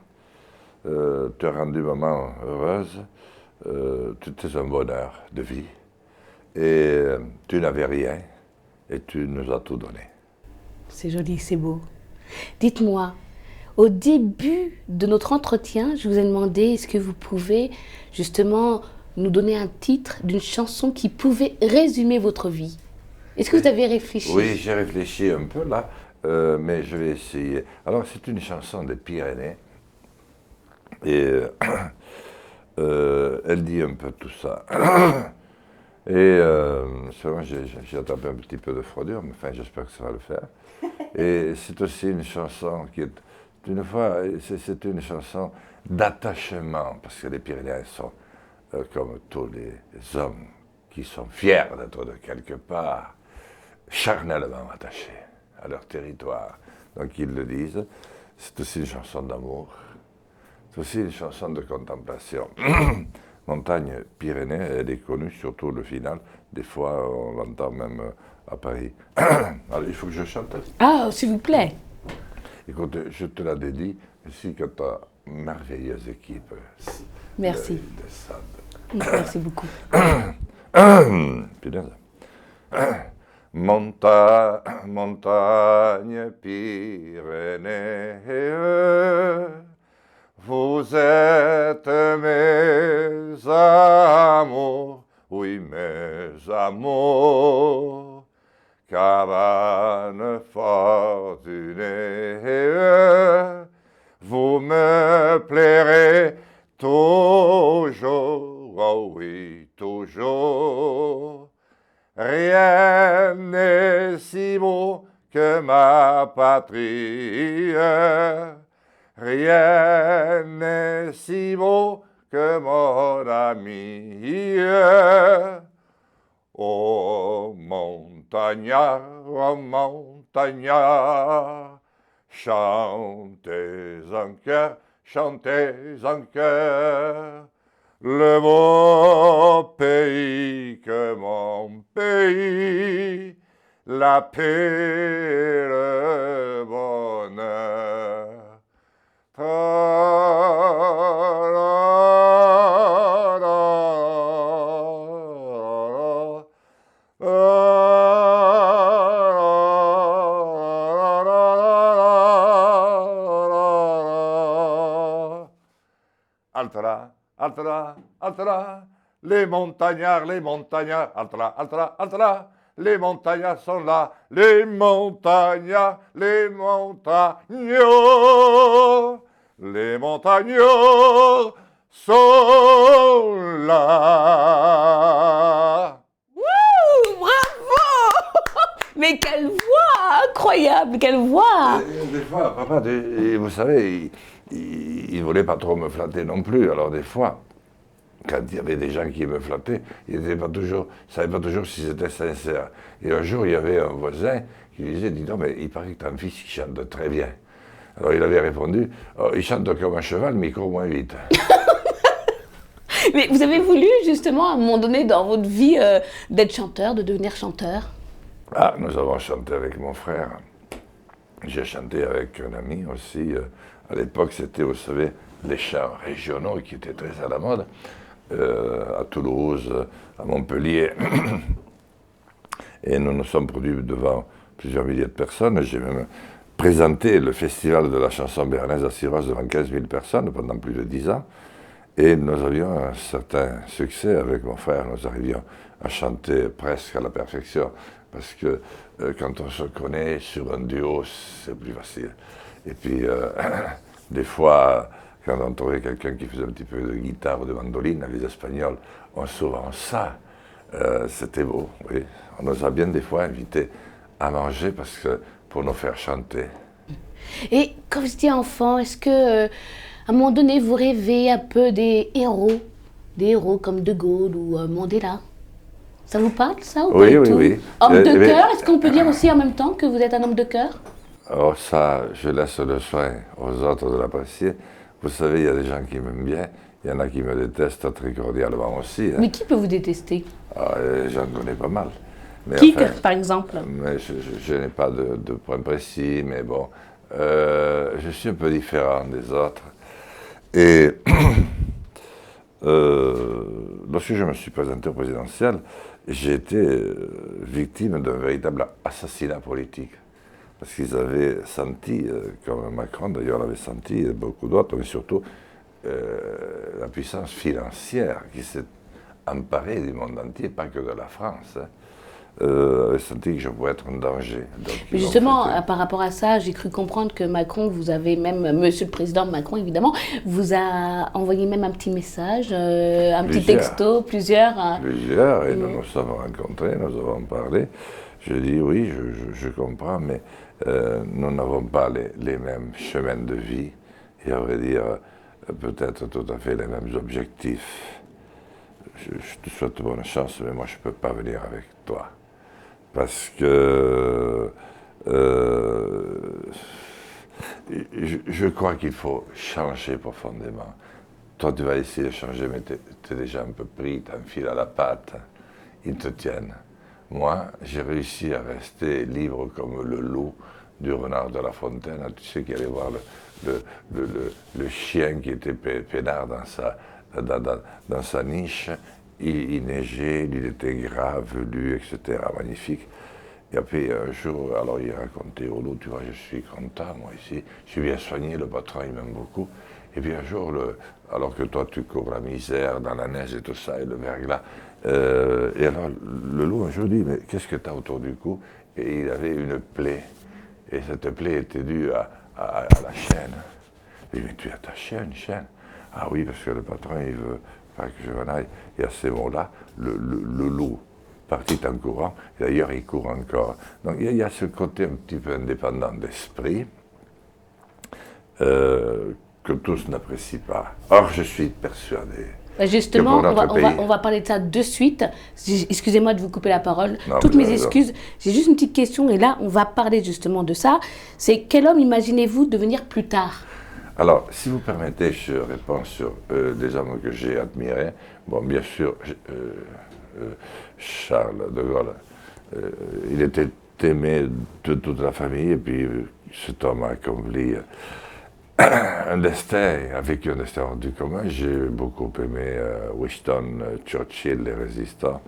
Tu as rendu maman heureuse, tu étais un bonheur de vie. Et tu n'avais rien et tu nous as tout donné. C'est joli, c'est beau. Dites-moi, au début de notre entretien, je vous ai demandé est-ce que vous pouvez justement nous donner un titre d'une chanson qui pouvait résumer votre vie. Est-ce que vous avez réfléchi? Oui, j'ai réfléchi un peu là, mais je vais essayer. Alors, c'est une chanson des Pyrénées et elle dit un peu tout ça. Et seulement, j'ai attrapé un petit peu de fraudure, mais enfin, j'espère que ça va le faire. Et c'est aussi une chanson qui est, c'est une chanson d'attachement, parce que les Pyrénéens sont, comme tous les hommes qui sont fiers d'être de quelque part, charnellement attachés à leur territoire. Donc ils le disent. C'est aussi une chanson d'amour. C'est aussi une chanson de contemplation. Montagne Pyrénées, elle est connue, surtout le final. Des fois, on l'entend même à Paris. Alors, il faut que je chante. Ah, s'il vous plaît. Écoute, je te la dédie, ainsi que ta merveilleuse équipe. Merci. De SAD. Merci beaucoup. Putain. Montagne Pyrénées, vous êtes mes amours, oui mes amours, cabane fortunée, vous me plairez toujours, oh oui, toujours. Rien n'est si beau que ma patrie, rien n'est si beau que mon ami. Oh montagnard, chantez en cœur, le beau pays que mon pays, la paix, le bonheur. altera, altera, altera. Les montagnards, altera, altera, altera. Les montagnards sont là, les montagnards, les montagnards. Les montagnards sont là. Wouh, bravo! Mais quelle voix incroyable, quelle voix! Des fois, papa, vous savez, il ne voulait pas trop me flatter non plus. Alors des fois, quand il y avait des gens qui me flattaient, ils ne savaient pas toujours si c'était sincère. Et un jour, il y avait un voisin qui lui disait, dis donc, mais il paraît que ton fils, il chante très bien. Alors il avait répondu, oh, il chante comme un cheval, mais il court moins vite. Mais vous avez voulu justement à un moment donné dans votre vie d'être chanteur, de devenir chanteur? Ah, nous avons chanté avec mon frère. J'ai chanté avec un ami aussi. À l'époque, c'était, vous savez, les chants régionaux qui étaient très à la mode. À Toulouse, à Montpellier. Et nous nous sommes produits devant plusieurs milliers de personnes. J'ai même présenté le festival de la chanson béarnaise à Syros devant 15 000 personnes pendant plus de 10 ans. Et nous avions un certain succès avec mon frère. Nous arrivions à chanter presque à la perfection. Parce que quand on se connaît sur un duo, c'est plus facile. Et puis, des fois, quand on trouvait quelqu'un qui faisait un petit peu de guitare ou de mandoline, les Espagnols ont souvent ça. C'était beau, oui. On nous a bien des fois invités à manger pour nous faire chanter. Et quand vous étiez enfant, est-ce que, à un moment donné, vous rêvez un peu des héros comme De Gaulle ou Mandela? Ça vous parle, ça, ou Oui, pas oui, du tout? oui. Homme de cœur, est-ce qu'on peut dire aussi en même temps que vous êtes un homme de cœur? Oh, ça, je laisse le soin aux autres de l'apprécier. Vous savez, il y a des gens qui m'aiment bien, il y en a qui me détestent très cordialement aussi. Hein. Mais qui peut vous détester? Ah, j'en connais pas mal. Mais Qui, enfin, par exemple? mais je n'ai pas de point précis, mais bon, je suis un peu différent des autres. Et lorsque je me suis présenté au présidentiel, j'ai été victime d'un véritable assassinat politique. Parce qu'ils avaient senti, comme Macron d'ailleurs l'avait senti, et beaucoup d'autres, mais surtout la puissance financière qui s'est emparée du monde entier, pas que de la France, hein, avait senti que je pouvais être un danger. Donc, Mais justement, par rapport à ça, j'ai cru comprendre que Macron, vous avez même, Monsieur le Président Macron évidemment, vous a envoyé même un petit message, un petit texto, plusieurs. Plusieurs, et nous nous sommes rencontrés, nous avons parlé. Je dis oui, je comprends, mais nous n'avons pas les mêmes chemins de vie, et à vrai dire, peut-être tout à fait les mêmes objectifs. Je te souhaite bonne chance, mais moi je ne peux pas venir avec toi. Parce que je crois qu'il faut changer profondément. Toi, tu vas essayer de changer, mais tu es déjà un peu pris, tu as un fil à la patte, ils te tiennent. Moi, j'ai réussi à rester libre comme le loup du renard de La Fontaine. Tu sais qu'il allait voir le chien qui était peinard dans sa niche. Il neigeait, il était gras, velu, etc. Magnifique. Et puis un jour, alors il racontait au loup, tu vois, je suis content, moi ici, je suis bien soigné, le patron il m'aime beaucoup. Et puis un jour, alors que toi tu cours la misère dans la neige et tout ça, et le verglas, et alors le loup un jour dit, mais qu'est-ce que tu as autour du cou? Et il avait une plaie. Et cette plaie était due à la chaîne. Il dit, mais tu as ta chaîne, chaîne? Ah oui, parce que le patron, il veut pas que je m'en aille. Et à ces mots-là, le loup partit en courant. Et d'ailleurs, il court encore. Donc il y a ce côté un petit peu indépendant d'esprit que tous n'apprécient pas. Or, je suis persuadé. Justement, on va parler de ça de suite. Excusez-moi de vous couper la parole. Non, toutes mes excuses. J'ai juste une petite question et là, on va parler justement de ça. C'est quel homme imaginez-vous devenir plus tard? Alors, si vous permettez, je réponds sur des hommes que j'ai admirés. Bon, bien sûr, Charles de Gaulle, il était aimé de toute la famille et puis cet homme a accompli un destin, a vécu un destin hors du commun. J'ai beaucoup aimé Winston Churchill, les résistants,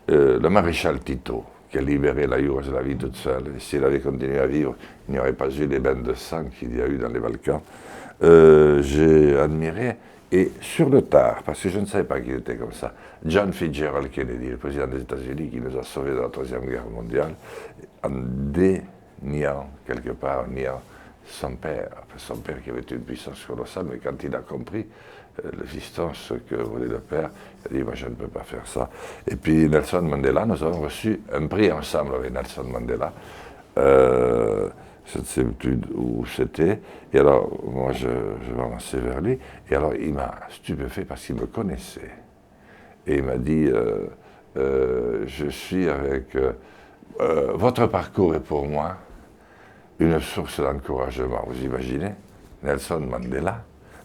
le maréchal Tito, qui a libéré la Yougoslavie toute seule. Et s'il avait continué à vivre, il n'y aurait pas eu les bains de sang qu'il y a eu dans les Balkans. J'ai admiré Et sur le tard, parce que je ne savais pas qu'il était comme ça, John Fitzgerald Kennedy, le président des États-Unis, qui nous a sauvés de la Troisième Guerre mondiale, en déniant, quelque part, en niant son père qui avait une puissance colossale, mais quand il a compris, le fiston, ce que voulait le père, il a dit, moi je ne peux pas faire ça. Et puis Nelson Mandela, nous avons reçu un prix ensemble avec Nelson Mandela. Je ne sais plus où c'était. Et alors, moi, je m'avançais vers lui. Et alors, il m'a stupéfait parce qu'il me connaissait. Et il m'a dit, je suis avec... votre parcours est pour moi une source d'encouragement. Vous imaginez Nelson Mandela,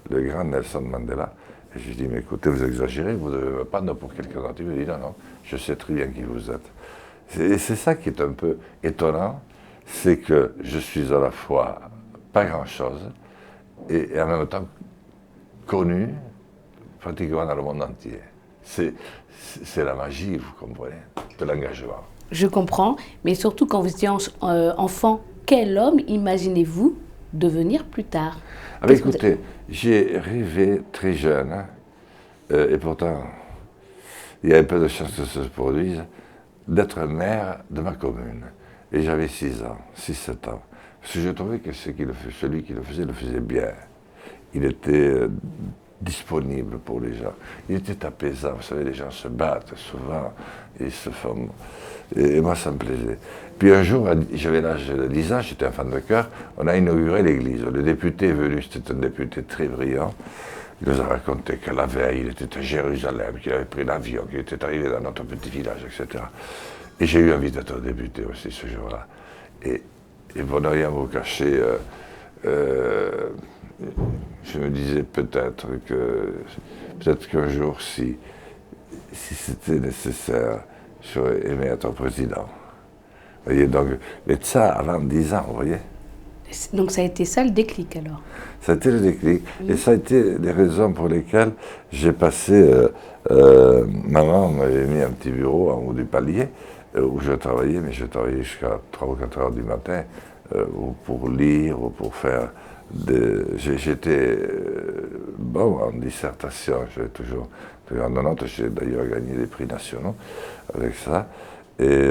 le grand Nelson Mandela. Et je lui dis, mais écoutez, vous exagérez, vous devez me prendre pour quelqu'un d'autre. Il me dit, non, non, je sais très bien qui vous êtes. Et c'est ça qui est un peu étonnant, c'est que je suis à la fois pas grand-chose et en même temps connu pratiquement dans le monde entier. C'est la magie, vous comprenez, de l'engagement. Je comprends, mais surtout quand vous étiez enfant, quel homme imaginez-vous devenir plus tard? Ah ben écoutez, j'ai rêvé très jeune, hein, et pourtant il y avait peu de chances que ça se produise, d'être maire de ma commune. Et j'avais 6 ans, 6-7 ans. Parce que je trouvais que celui qui le faisait bien. Il était disponible pour les gens. Il était apaisant. Vous savez, les gens se battent souvent, ils se font... Et moi, ça me plaisait. Puis un jour, j'avais l'âge de 10 ans, j'étais enfant de chœur, on a inauguré l'église. Le député est venu, c'était un député très brillant. Il nous a raconté qu'à la veille, il était à Jérusalem, qu'il avait pris l'avion, qu'il était arrivé dans notre petit village, etc. Et j'ai eu envie d'être député aussi ce jour-là. Et pour ne rien vous cacher, je me disais peut-être qu'un jour, si c'était nécessaire, j'aurais aimé être président. Vous voyez, donc, mais de ça avant 10 ans, vous voyez. Donc ça a été ça le déclic alors? Ça a été le déclic. Et ça a été les raisons pour lesquelles j'ai passé... maman m'avait mis un petit bureau en haut du palier où je travaillais, mais je travaillais jusqu'à 3 ou 4 heures du matin pour lire ou pour faire des... J'étais bon en dissertation, j'avais toujours de grandes notes, j'ai d'ailleurs gagné des prix nationaux avec ça. Et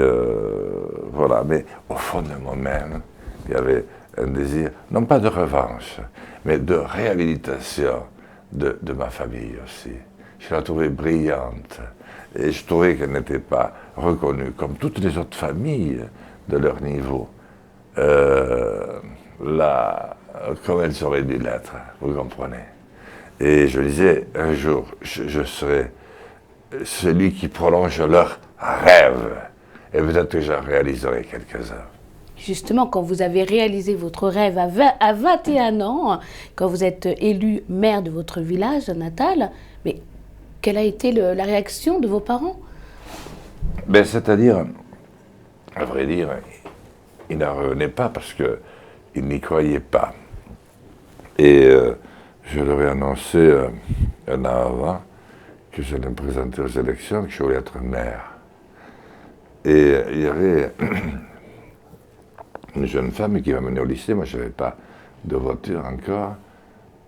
voilà, mais au fond de moi-même, il y avait un désir, non pas de revanche, mais de réhabilitation de ma famille aussi. Je la trouvais brillante et je trouvais qu'elle n'était pas reconnue comme toutes les autres familles de leur niveau, là, comme elles auraient dû l'être, vous comprenez. Et je disais, un jour, je serai celui qui prolonge leur rêve et peut-être que j'en réaliserai quelques-uns. Justement, quand vous avez réalisé votre rêve à 21 ans, quand vous êtes élu maire de votre village natal, mais quelle a été la réaction de vos parents? Ben, c'est-à-dire, à vrai dire, ils n'en revenaient pas parce qu'ils n'y croyaient pas. Et je leur ai annoncé un an avant que j'allais me présenter aux élections, que je voulais être maire. Et il y avait une jeune femme qui m'a mené au lycée, moi je n'avais pas de voiture encore.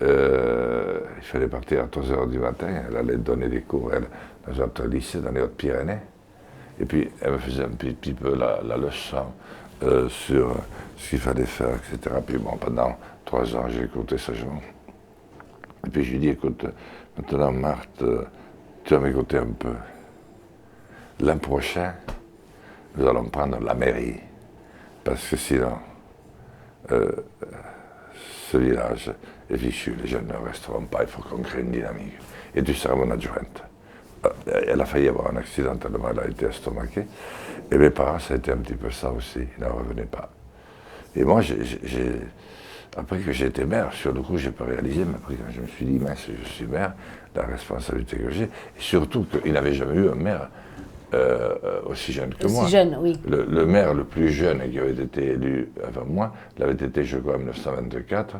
Il fallait partir à 3 heures du matin, elle allait donner des cours dans notre lycée dans les Hautes-Pyrénées. Et puis elle me faisait un petit peu la leçon sur ce qu'il fallait faire, etc. Puis bon, pendant 3 ans, j'ai écouté sagement. Et puis je lui ai dit, écoute, maintenant Marthe, tu vas m'écouter un peu. L'an prochain, nous allons prendre la mairie. Parce que sinon, ce village est fichu, les jeunes ne resteront pas, il faut qu'on crée une dynamique. Et tu seras mon adjointe. Elle a failli avoir un accident tellement elle a été estomaquée. Et mes parents, ça a été un petit peu ça aussi, ils n'en revenaient pas. Et moi, après que j'ai été maire, sur le coup, je n'ai pas réalisé, mais après quand je me suis dit, mince, je suis maire, la responsabilité que j'ai, et surtout qu'il n'avait jamais eu un maire aussi jeune que moi. Aussi jeune, oui. Le maire le plus jeune qui avait été élu avant moi, il avait été, je crois, en 1924,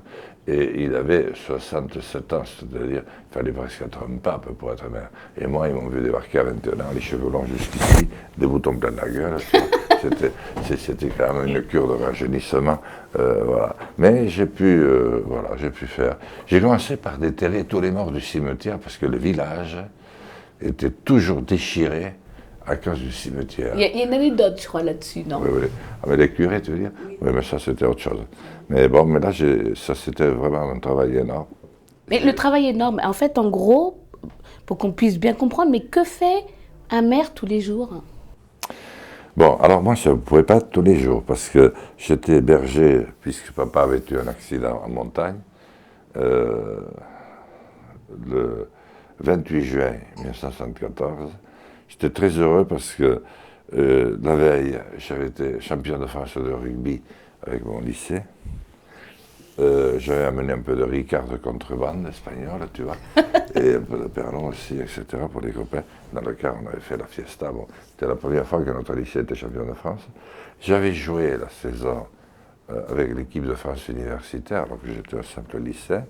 et il avait 67 ans, c'est-à-dire il fallait presque être un pape pour être maire. Et moi, ils m'ont vu débarquer à 21 ans, les cheveux longs jusqu'ici, des boutons plein de la gueule, c'était quand même une cure de rajeunissement. Voilà. Mais j'ai pu faire. J'ai commencé par déterrer tous les morts du cimetière parce que le village était toujours déchiré à cause du cimetière. Il y a une anecdote, je crois, là-dessus, non? Oui, oui. Ah, mais les curés, tu veux dire? Oui, mais ça, c'était autre chose. Mais bon, mais là, ça, c'était vraiment un travail énorme. Mais le travail énorme, en fait, en gros, pour qu'on puisse bien comprendre, mais que fait un maire tous les jours? Bon, alors moi, je ne pouvais pas tous les jours, parce que j'étais berger, puisque papa avait eu un accident en montagne, le 28 juin 1974. J'étais très heureux parce que la veille, j'avais été champion de France de rugby avec mon lycée. J'avais amené un peu de Ricard de contrebande espagnole, tu vois, et un peu de Perlon aussi, etc., pour les copains. Dans le cas, on avait fait la fiesta. Bon, c'était la première fois que notre lycée était champion de France. J'avais joué la saison avec l'équipe de France universitaire, alors que j'étais un simple lycéen,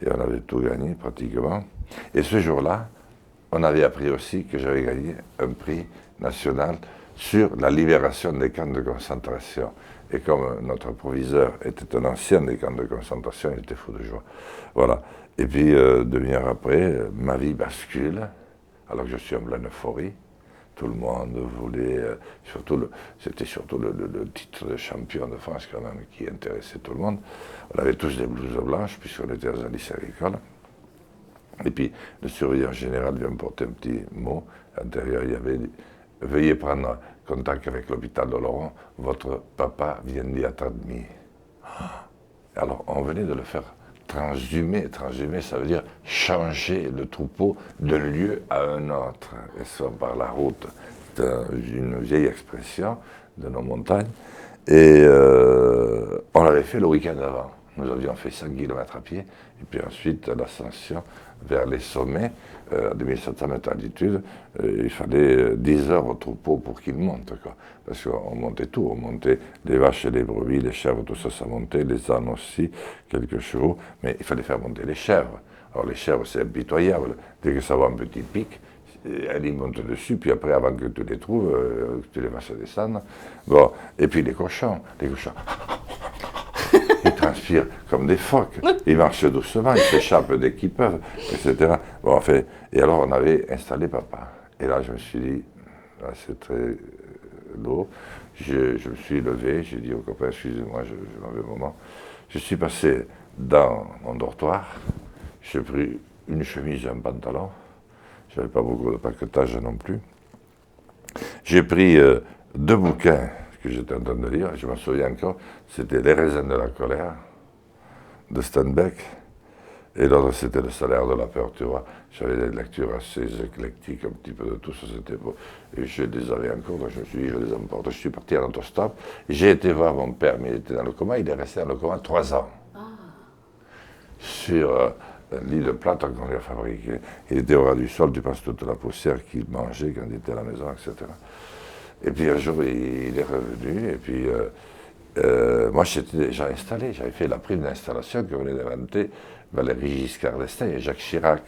et on avait tout gagné pratiquement. Et ce jour-là, on avait appris aussi que j'avais gagné un prix national sur la libération des camps de concentration. Et comme notre proviseur était un ancien des camps de concentration, il était fou de joie. Voilà. Et puis, 2 heures après, ma vie bascule, alors que je suis en pleine euphorie. Tout le monde voulait, c'était surtout le titre de champion de France quand même qui intéressait tout le monde. On avait tous des blouses blanches puisqu'on était dans un lycée agricole. Et puis, le surveillant général vient me porter un petit mot. À l'intérieur, il y avait « Veuillez prendre contact avec l'hôpital de Laurent, votre papa vient d'y être admis. » Alors, on venait de le faire transhumer. Transhumer, ça veut dire changer le troupeau d'un lieu à un autre, et soit par la route. C'est une vieille expression de nos montagnes. Et on l'avait fait le week-end avant. Nous avions fait 100 km à pied, et puis ensuite, l'ascension vers les sommets, à 2700 mètres d'altitude, il fallait 10 heures au troupeau pour qu'ils montent, quoi. Parce qu'on montait tout, on montait les vaches et les brebis, les chèvres, tout ça, ça montait, les ânes aussi, quelques chevaux, mais il fallait faire monter les chèvres. Alors les chèvres, c'est impitoyable, dès que ça va un petit pic, elles y montent dessus, puis après, avant que tu les trouves, que tu les fasses descendre. Bon, et puis les cochons, ils transpirent comme des phoques, ils marchent doucement, ils s'échappent dès qu'ils peuvent, etc. Bon, enfin, et alors on avait installé papa. Et là, je me suis dit, là, c'est très lourd. Je me suis levé, j'ai dit au copain, excusez-moi, je m'en vais un moment. Je suis passé dans mon dortoir, j'ai pris une chemise et un pantalon. Je n'avais pas beaucoup de paquetage non plus. J'ai pris 2 bouquins que j'étais en train de lire, je me souviens encore, c'était Les raisins de la colère, de Steinbeck, et l'autre c'était Le salaire de la peur, tu vois. J'avais des lectures assez éclectiques, un petit peu de tout ça, c'était beau. Et je les avais encore, donc je me suis dit, je les emporte. Je suis parti en autostop, j'ai été voir mon père, mais il était dans le coma, il est resté dans le coma 3 ans. Sur un lit de plâtre qu'on lui a fabriqué. Il était au ras du sol, tu penses toute la poussière qu'il mangeait quand il était à la maison, etc. Et puis un jour, il est revenu, et puis moi j'étais déjà installé, j'avais fait la prime d'installation que venait d'inventer Valéry Giscard d'Estaing et Jacques Chirac.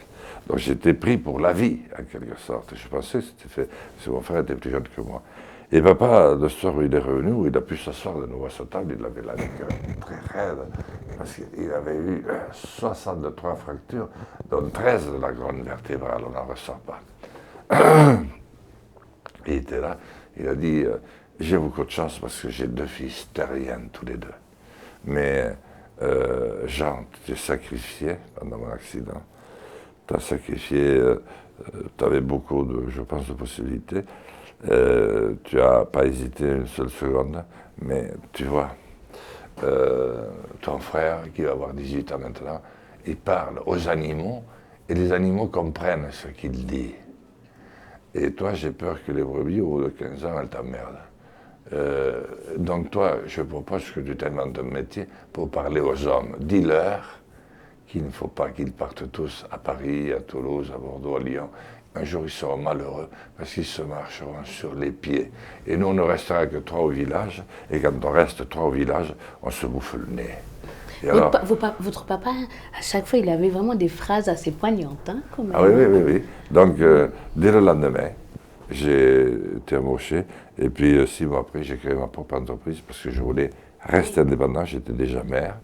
Donc j'étais pris pour la vie, en quelque sorte. Je pensais que c'était fait, parce que mon frère était plus jeune que moi. Et papa, le soir où il est revenu, où il a pu s'asseoir de nouveau à sa table, il avait la nuque très raide, parce qu'il avait eu 63 fractures, dont 13 de la colonne vertébrale, on n'en ressort pas. Il était là, il a dit, j'ai beaucoup de chance parce que j'ai 2 fils terriens, tous les 2. Mais Jean, tu t'es sacrifié pendant mon accident. Tu as sacrifié, tu avais beaucoup, je pense, de possibilités. Tu n'as pas hésité une seule seconde, mais tu vois, ton frère, qui va avoir 18 ans maintenant, il parle aux animaux, et les animaux comprennent ce qu'il dit. Et toi, j'ai peur que les brebis, au bout de 15 ans, elles t'emmerdent. Donc toi, je propose que tu t'inventes un métier pour parler aux hommes. Dis-leur qu'il ne faut pas qu'ils partent tous à Paris, à Toulouse, à Bordeaux, à Lyon. Un jour, ils seront malheureux parce qu'ils se marcheront sur les pieds. Et nous, on ne restera que 3 au village. Et quand on reste 3 au village, on se bouffe le nez. Et alors, votre papa, à chaque fois, il avait vraiment des phrases assez poignantes. Hein, ah oui. Donc, dès le lendemain, j'ai été embauché. Et puis 6 mois après, j'ai créé ma propre entreprise parce que je voulais rester indépendant. J'étais déjà maire.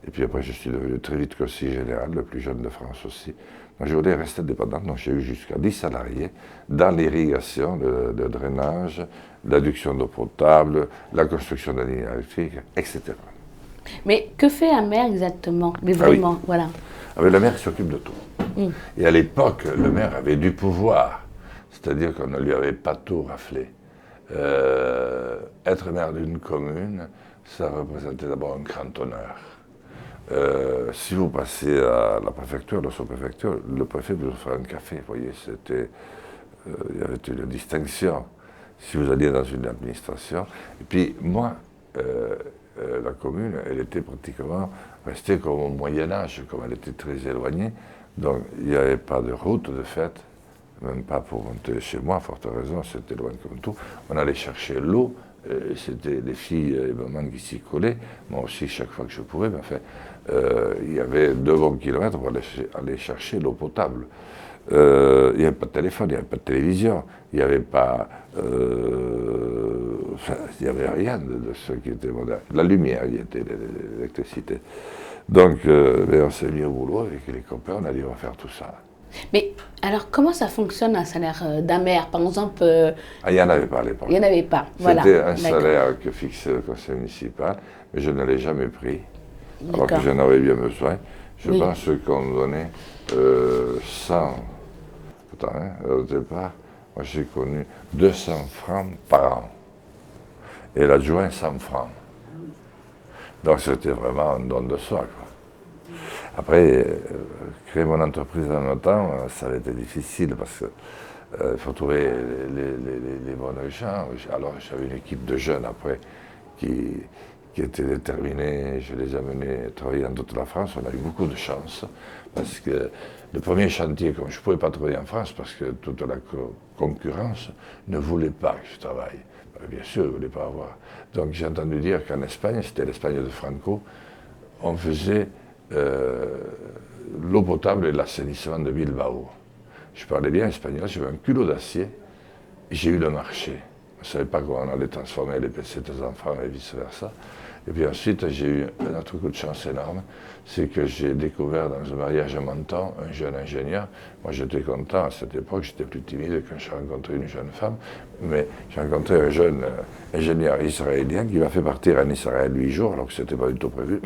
Et puis après, je suis devenu très vite conseiller général, le plus jeune de France aussi. Donc je voulais rester indépendant. Donc j'ai eu jusqu'à 10 salariés dans l'irrigation, le drainage, l'adduction d'eau potable, la construction de lignes électriques, etc. Mais que fait un maire exactement? Mais vraiment, oui. voilà. Avec le maire s'occupe de tout. Et à l'époque, le maire avait du pouvoir. C'est-à-dire qu'on ne lui avait pas tout raflé. Être maire d'une commune, ça représentait d'abord un grand honneur. Si vous passez à la préfecture, la sous-préfecture, le préfet vous offrait un café, vous voyez, il y avait une distinction si vous alliez dans une administration. Et puis moi, la commune, elle était pratiquement restée comme au Moyen-Âge, comme elle était très éloignée, donc il n'y avait pas de route de fait, même pas pour monter chez moi, fort heureusement, c'était loin comme tout. On allait chercher l'eau, c'était les filles et mamans qui s'y collaient, moi aussi chaque fois que je pouvais, mais enfin, il y avait 2 bons kilomètres pour aller chercher l'eau potable. Il n'y avait pas de téléphone, il n'y avait pas de télévision, il n'y avait pas... enfin, il n'y avait rien de ce qui était moderne. La lumière, il y était l'électricité. Donc, on s'est mis au boulot avec les copains, on a dit on va faire tout ça. Mais alors, comment ça fonctionne un salaire d'un maire, par exemple? Ah, il n'y en avait pas à l'époque. Il n'y en avait pas, voilà. C'était un salaire que fixait le conseil municipal, mais je ne l'ai jamais pris, alors que j'en avais bien besoin. Je pense qu'on donnait 100... Attends, au départ, moi j'ai connu 200 francs par an. Et l'adjoint, 100 francs. Donc c'était vraiment un don de soi, quoi. Après, créer mon entreprise en même temps, ça a été difficile parce qu'il faut trouver les bons gens. Alors j'avais une équipe de jeunes après qui étaient déterminés. Je les ai amenés travailler dans toute la France. On a eu beaucoup de chance parce que le premier chantier, comme je ne pouvais pas travailler en France parce que toute la concurrence ne voulait pas que je travaille. Bien sûr, ils ne voulaient pas avoir. Donc j'ai entendu dire qu'en Espagne, c'était l'Espagne de Franco, on faisait l'eau potable et l'assainissement de Bilbao. Je parlais bien espagnol, j'avais un culot d'acier et j'ai eu le marché. Je ne savais pas comment on allait transformer les PC des enfants et vice-versa. Et puis ensuite, j'ai eu un autre coup de chance énorme, c'est que j'ai découvert dans un mariage à Menton un jeune ingénieur. Moi, j'étais content à cette époque, j'étais plus timide quand j'ai rencontré une jeune femme, mais j'ai rencontré un jeune ingénieur israélien qui m'a fait partir en Israël 8 jours, alors que ce n'était pas du tout prévu,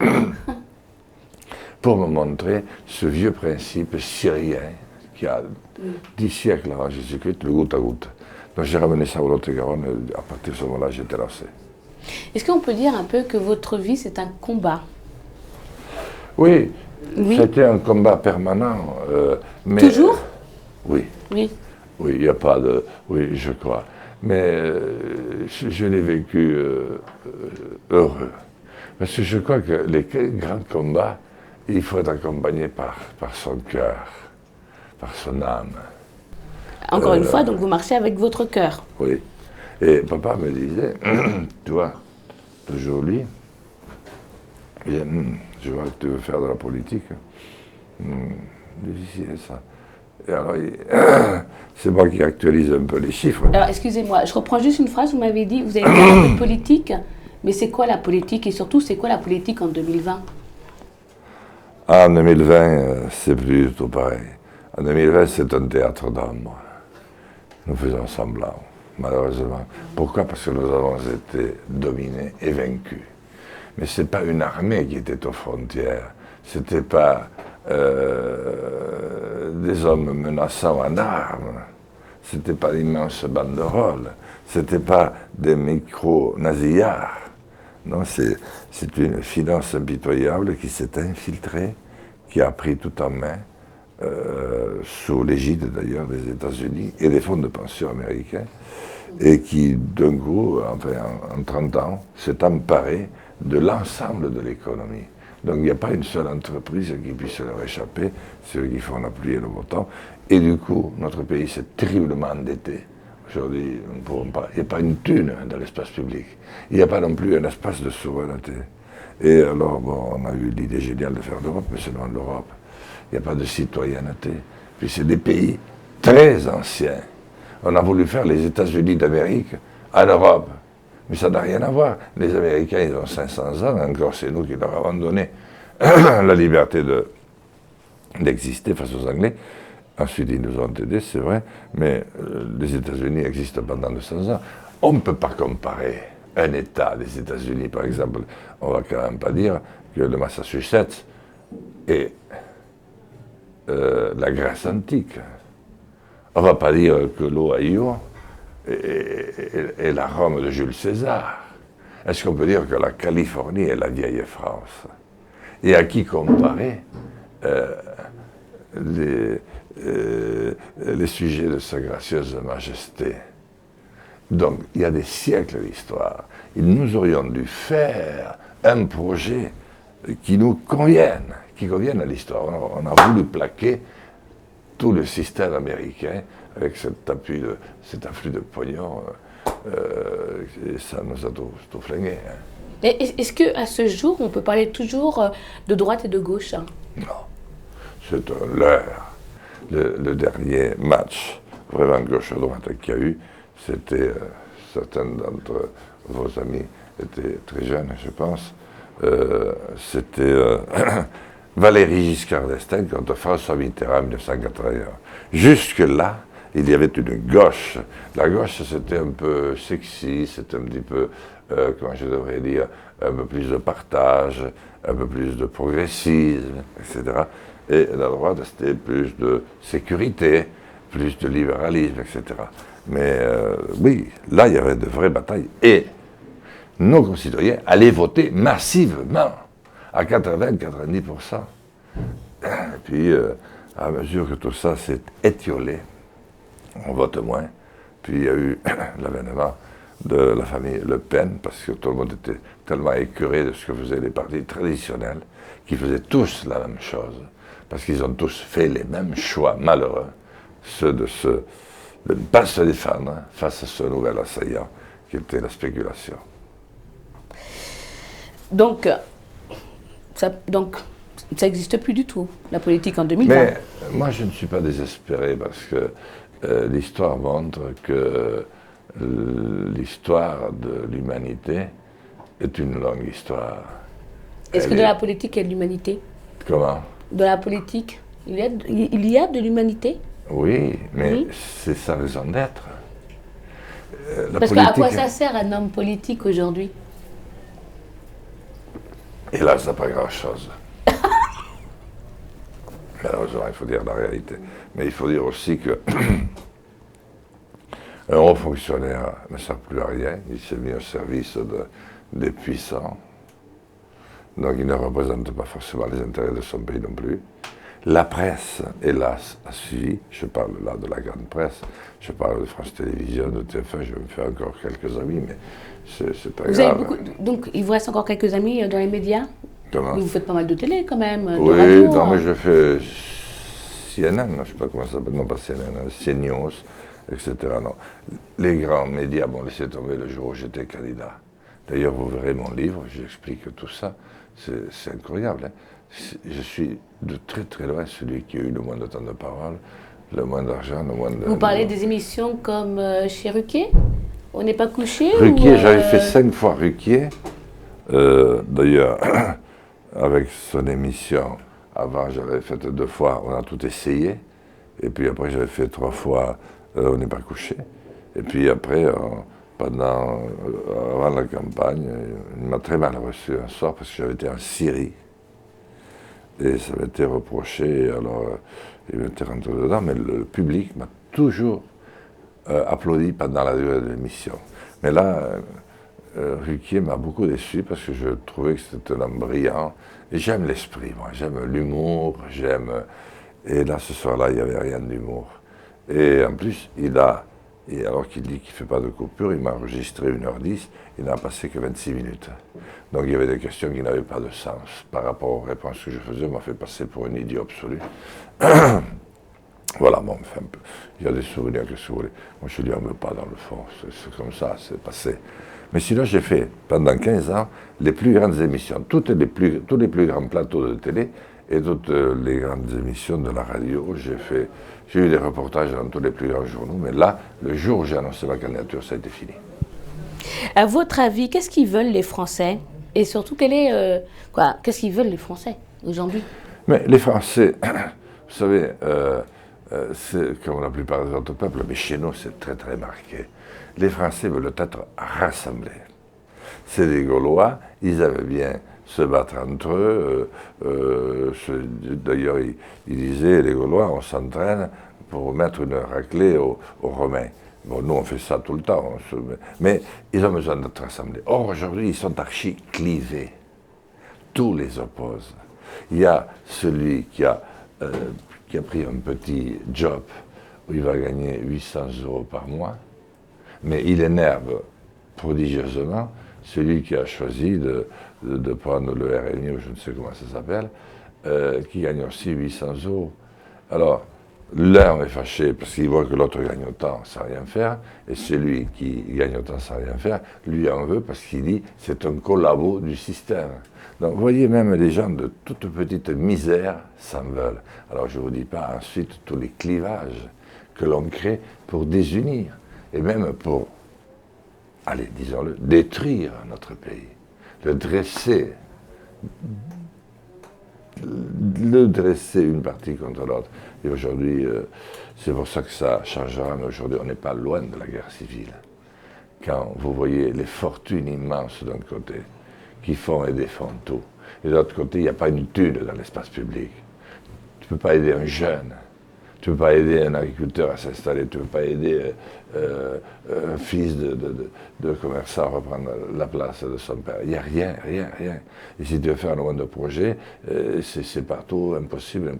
pour me montrer ce vieux principe syrien qui a 10 siècles avant Jésus-Christ, le goutte à goutte. Donc j'ai ramené ça au Lot-et-Garonne, et à partir de ce moment-là, j'étais lancé. Est-ce qu'on peut dire un peu que votre vie, c'est un combat? Oui, c'était un combat permanent. Mais, toujours? Oui. Oui. Oui, il n'y a pas de... Oui, je crois. Mais je l'ai vécu heureux. Parce que je crois que les grands combats, il faut être accompagné par son cœur, par son âme. Encore une fois, donc vous marchez avec votre cœur. Oui. Et papa me disait, tu vois, aujourd'hui, je vois que tu veux faire de la politique. Difficile ça. Et alors, c'est moi qui actualise un peu les chiffres. Alors, excusez-moi, je reprends juste une phrase, vous m'avez dit, vous avez fait un peu de politique, mais c'est quoi la politique et surtout, c'est quoi la politique en 2020? En 2020, c'est plus du tout pareil. En 2020, c'est un théâtre d'ombre. Nous faisons semblant, malheureusement. Pourquoi? Parce que nous avons été dominés et vaincus. Mais ce n'est pas une armée qui était aux frontières. Ce n'était pas des hommes menaçants en armes. Ce n'était pas d'immenses banderoles. Ce n'était pas des micro-nasillards. Non, c'est une finance impitoyable qui s'est infiltrée, qui a pris tout en main, sous l'égide d'ailleurs des États-Unis et des fonds de pension américains, et qui d'un coup, enfin, en 30 ans, s'est emparée de l'ensemble de l'économie. Donc il n'y a pas une seule entreprise qui puisse leur échapper, c'est eux qui font appuyer le bouton. Et du coup, notre pays s'est terriblement endetté. Aujourd'hui, nous ne pouvons pas. Il n'y a pas une thune dans l'espace public. Il n'y a pas non plus un espace de souveraineté. Et alors, bon, on a eu l'idée géniale de faire l'Europe, mais c'est loin de l'Europe. Il n'y a pas de citoyenneté. Puis c'est des pays très anciens, On a voulu faire les États-Unis d'Amérique en Europe. Mais ça n'a rien à voir. Les Américains, ils ont 500 ans, encore c'est nous qui leur avons donné la liberté d'exister face aux Anglais. Ensuite, ils nous ont aidés, c'est vrai, mais les États-Unis existent pendant 200 ans. On ne peut pas comparer un État des États-Unis, par exemple. On ne va quand même pas dire que le Massachusetts est la Grèce antique. On ne va pas dire que l'Ohio est la Rome de Jules César. Est-ce qu'on peut dire que la Californie est la vieille France? Et à qui comparer les sujets de sa gracieuse majesté? Donc, il y a des siècles d'histoire. Nous aurions dû faire un projet qui nous convienne, qui convienne à l'histoire. On a voulu plaquer tout le système américain avec cet afflux de pognon, et ça nous a tout flingué. Hein. Est-ce qu'à ce jour, on peut parler toujours de droite et de gauche? Non, c'est un leurre. Le dernier match, vraiment gauche-droite qu'il y a eu, c'était, certains d'entre vos amis étaient très jeunes, je pense, c'était Valéry Giscard d'Estaing contre François Mitterrand en 1981. Jusque-là, il y avait une gauche. La gauche, c'était un peu sexy, c'était un petit peu, comment je devrais dire, un peu plus de partage, un peu plus de progressisme, etc. Et la droite, c'était plus de sécurité, plus de libéralisme, etc. Mais oui, là, il y avait de vraies batailles. Et nos concitoyens allaient voter massivement, à 80-90%. Et puis, à mesure que tout ça s'est étiolé, on vote moins. Puis il y a eu l'avènement de la famille Le Pen, parce que tout le monde était tellement écœuré de ce que faisaient les partis traditionnels, qui faisaient tous la même chose, parce qu'ils ont tous fait les mêmes choix malheureux, ceux de ne pas se défendre face à ce nouvel assaillant, qui était la spéculation. Donc, ça n'existe plus du tout, la politique en 2020. Mais moi, je ne suis pas désespéré, parce que l'histoire montre que l'histoire de l'humanité est une longue histoire. Est-ce que de la politique, il y a de l'humanité? Comment? De la politique, il y a de l'humanité? Oui, mais c'est sa raison d'être. Parce qu'à quoi ça sert un homme politique aujourd'hui? Hélas, ça n'a pas grand-chose. Malheureusement, il faut dire la réalité. Mais il faut dire aussi que un haut fonctionnaire ne sert plus à rien. Il s'est mis au service des puissants. Donc il ne représente pas forcément les intérêts de son pays non plus. La presse, hélas, a suivi. Je parle là de la grande presse. Je parle de France Télévisions, de TF1. Je vais me faire encore quelques amis, mais c'est pas grave. Donc il vous reste encore quelques amis dans les médias? Comment? Vous faites pas mal de télé quand même, de oui, radio, non, mais je fais CNN, je ne sais pas comment ça s'appelle, non pas CNN, CNews, etc. Non. Les grands médias m'ont laissé tomber le jour où j'étais candidat. D'ailleurs, vous verrez mon livre, j'explique tout ça. C'est incroyable. Hein. Je suis de très très loin celui qui a eu le moins de temps de parole, le moins d'argent, le moins de... Vous parlez des émissions comme chez Ruquier? On n'est pas couché? Ruquier, j'avais fait 5 fois Ruquier. D'ailleurs, avec son émission, avant j'avais fait 2 fois, on a tout essayé. Et puis après j'avais fait 3 fois, on n'est pas couché. Et puis après, avant la campagne, il m'a très mal reçu un soir parce que j'avais été en Syrie. Et ça m'était reproché, alors il m'était rentré dedans, mais le public m'a toujours applaudi pendant la durée de l'émission. Mais là, Ruquier m'a beaucoup déçu parce que je trouvais que c'était un homme brillant. Et j'aime l'esprit, moi, j'aime l'humour, Et là, ce soir-là, il n'y avait rien d'humour. Et en plus, alors qu'il dit qu'il ne fait pas de coupure, il m'a enregistré 1h10, il n'a passé que 26 minutes. Donc il y avait des questions qui n'avaient pas de sens. Par rapport aux réponses que je faisais, m'a fait passer pour un idiot absolu. Voilà, bon, enfin, il y a des souvenirs, que si vous voulez. Moi, je ne lui en veux pas dans le fond, c'est comme ça, c'est passé. Mais sinon, j'ai fait, pendant 15 ans, les plus grandes émissions, tous les plus grands plateaux de télé et toutes les grandes émissions de la radio. J'ai eu des reportages dans tous les plus grands journaux, mais là, le jour où j'ai annoncé ma candidature, ça a été fini. À votre avis, qu'est-ce qu'ils veulent les Français? Et surtout, qu'est-ce qu'ils veulent les Français aujourd'hui? Mais les Français, vous savez, c'est comme la plupart des autres peuples, mais chez nous, c'est très très marqué. Les Français veulent être rassemblés. C'est des Gaulois, ils avaient bien se battre entre eux. D'ailleurs, ils disaient, les Gaulois, on s'entraîne pour mettre une raclée aux Romains. Bon, nous, on fait ça tout le temps. Mais ils ont besoin d'être rassemblés. Or, aujourd'hui, ils sont archi clivés. Tous les opposent. Il y a celui qui a pris un petit job où il va gagner 800 € par mois, mais il énerve prodigieusement celui qui a choisi de prendre le RNI, ou je ne sais comment ça s'appelle, qui gagne aussi 800 €. Alors, l'un est fâché parce qu'il voit que l'autre gagne autant sans rien faire, et celui qui gagne autant sans rien faire, lui en veut parce qu'il dit c'est un collabo du système. Donc vous voyez, même les gens de toute petite misère s'en veulent. Alors je ne vous dis pas ensuite tous les clivages que l'on crée pour désunir, et même pour, allez, disons-le, détruire notre pays, le dresser une partie contre l'autre. Et aujourd'hui, c'est pour ça que ça changera, mais aujourd'hui, on n'est pas loin de la guerre civile. Quand vous voyez les fortunes immenses d'un côté, qui font et défendent tout, et de l'autre côté, il n'y a pas une thune dans l'espace public. Tu ne peux pas aider un jeune, tu ne peux pas aider un agriculteur à s'installer, tu ne peux pas aider un fils de commerçant à reprendre la place de son père. Il n'y a rien. Et si tu veux faire un nombre de projets, c'est partout impossible.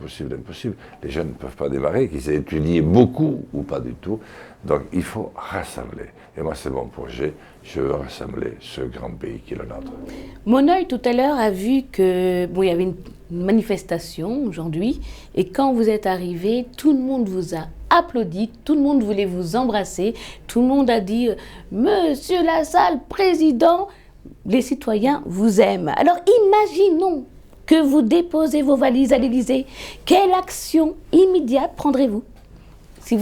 Les jeunes ne peuvent pas démarrer, qu'ils aient étudié beaucoup ou pas du tout. Donc il faut rassembler. Et moi, c'est mon projet. Je veux rassembler ce grand pays qui est le nôtre. Mon œil tout à l'heure a vu que il y avait une manifestation aujourd'hui, et quand vous êtes arrivé, tout le monde vous a applaudi, tout le monde voulait vous embrasser, tout le monde a dit « Monsieur Lassalle, président », les citoyens vous aiment. Alors imaginons que vous déposez vos valises à l'Élysée. Quelle action immédiate prendrez-vous si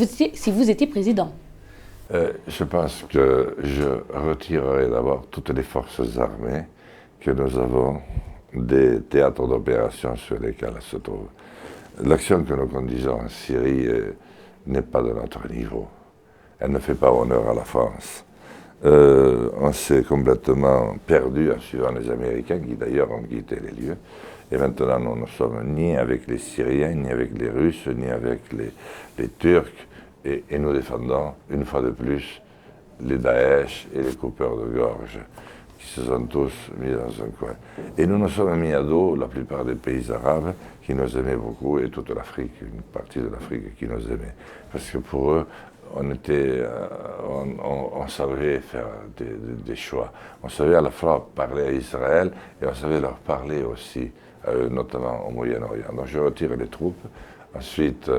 vous étiez président? Je pense que je retirerai d'abord toutes les forces armées que nous avons des théâtres d'opération sur lesquels elles se trouvent. L'action que nous conduisons en Syrie n'est pas de notre niveau. Elle ne fait pas honneur à la France. On s'est complètement perdu en suivant les Américains, qui d'ailleurs ont quitté les lieux. Et maintenant, nous ne sommes ni avec les Syriens, ni avec les Russes, ni avec les Turcs. Et nous défendons, une fois de plus, les Daesh et les coupeurs de gorge, qui se sont tous mis dans un coin. Et nous nous sommes mis à dos la plupart des pays arabes qui nous aimaient beaucoup, et toute l'Afrique, une partie de l'Afrique qui nous aimait. Parce que pour eux, on savait faire des choix. On savait à la fois parler à Israël, et on savait leur parler aussi, notamment au Moyen-Orient. Donc je retire les troupes. Ensuite,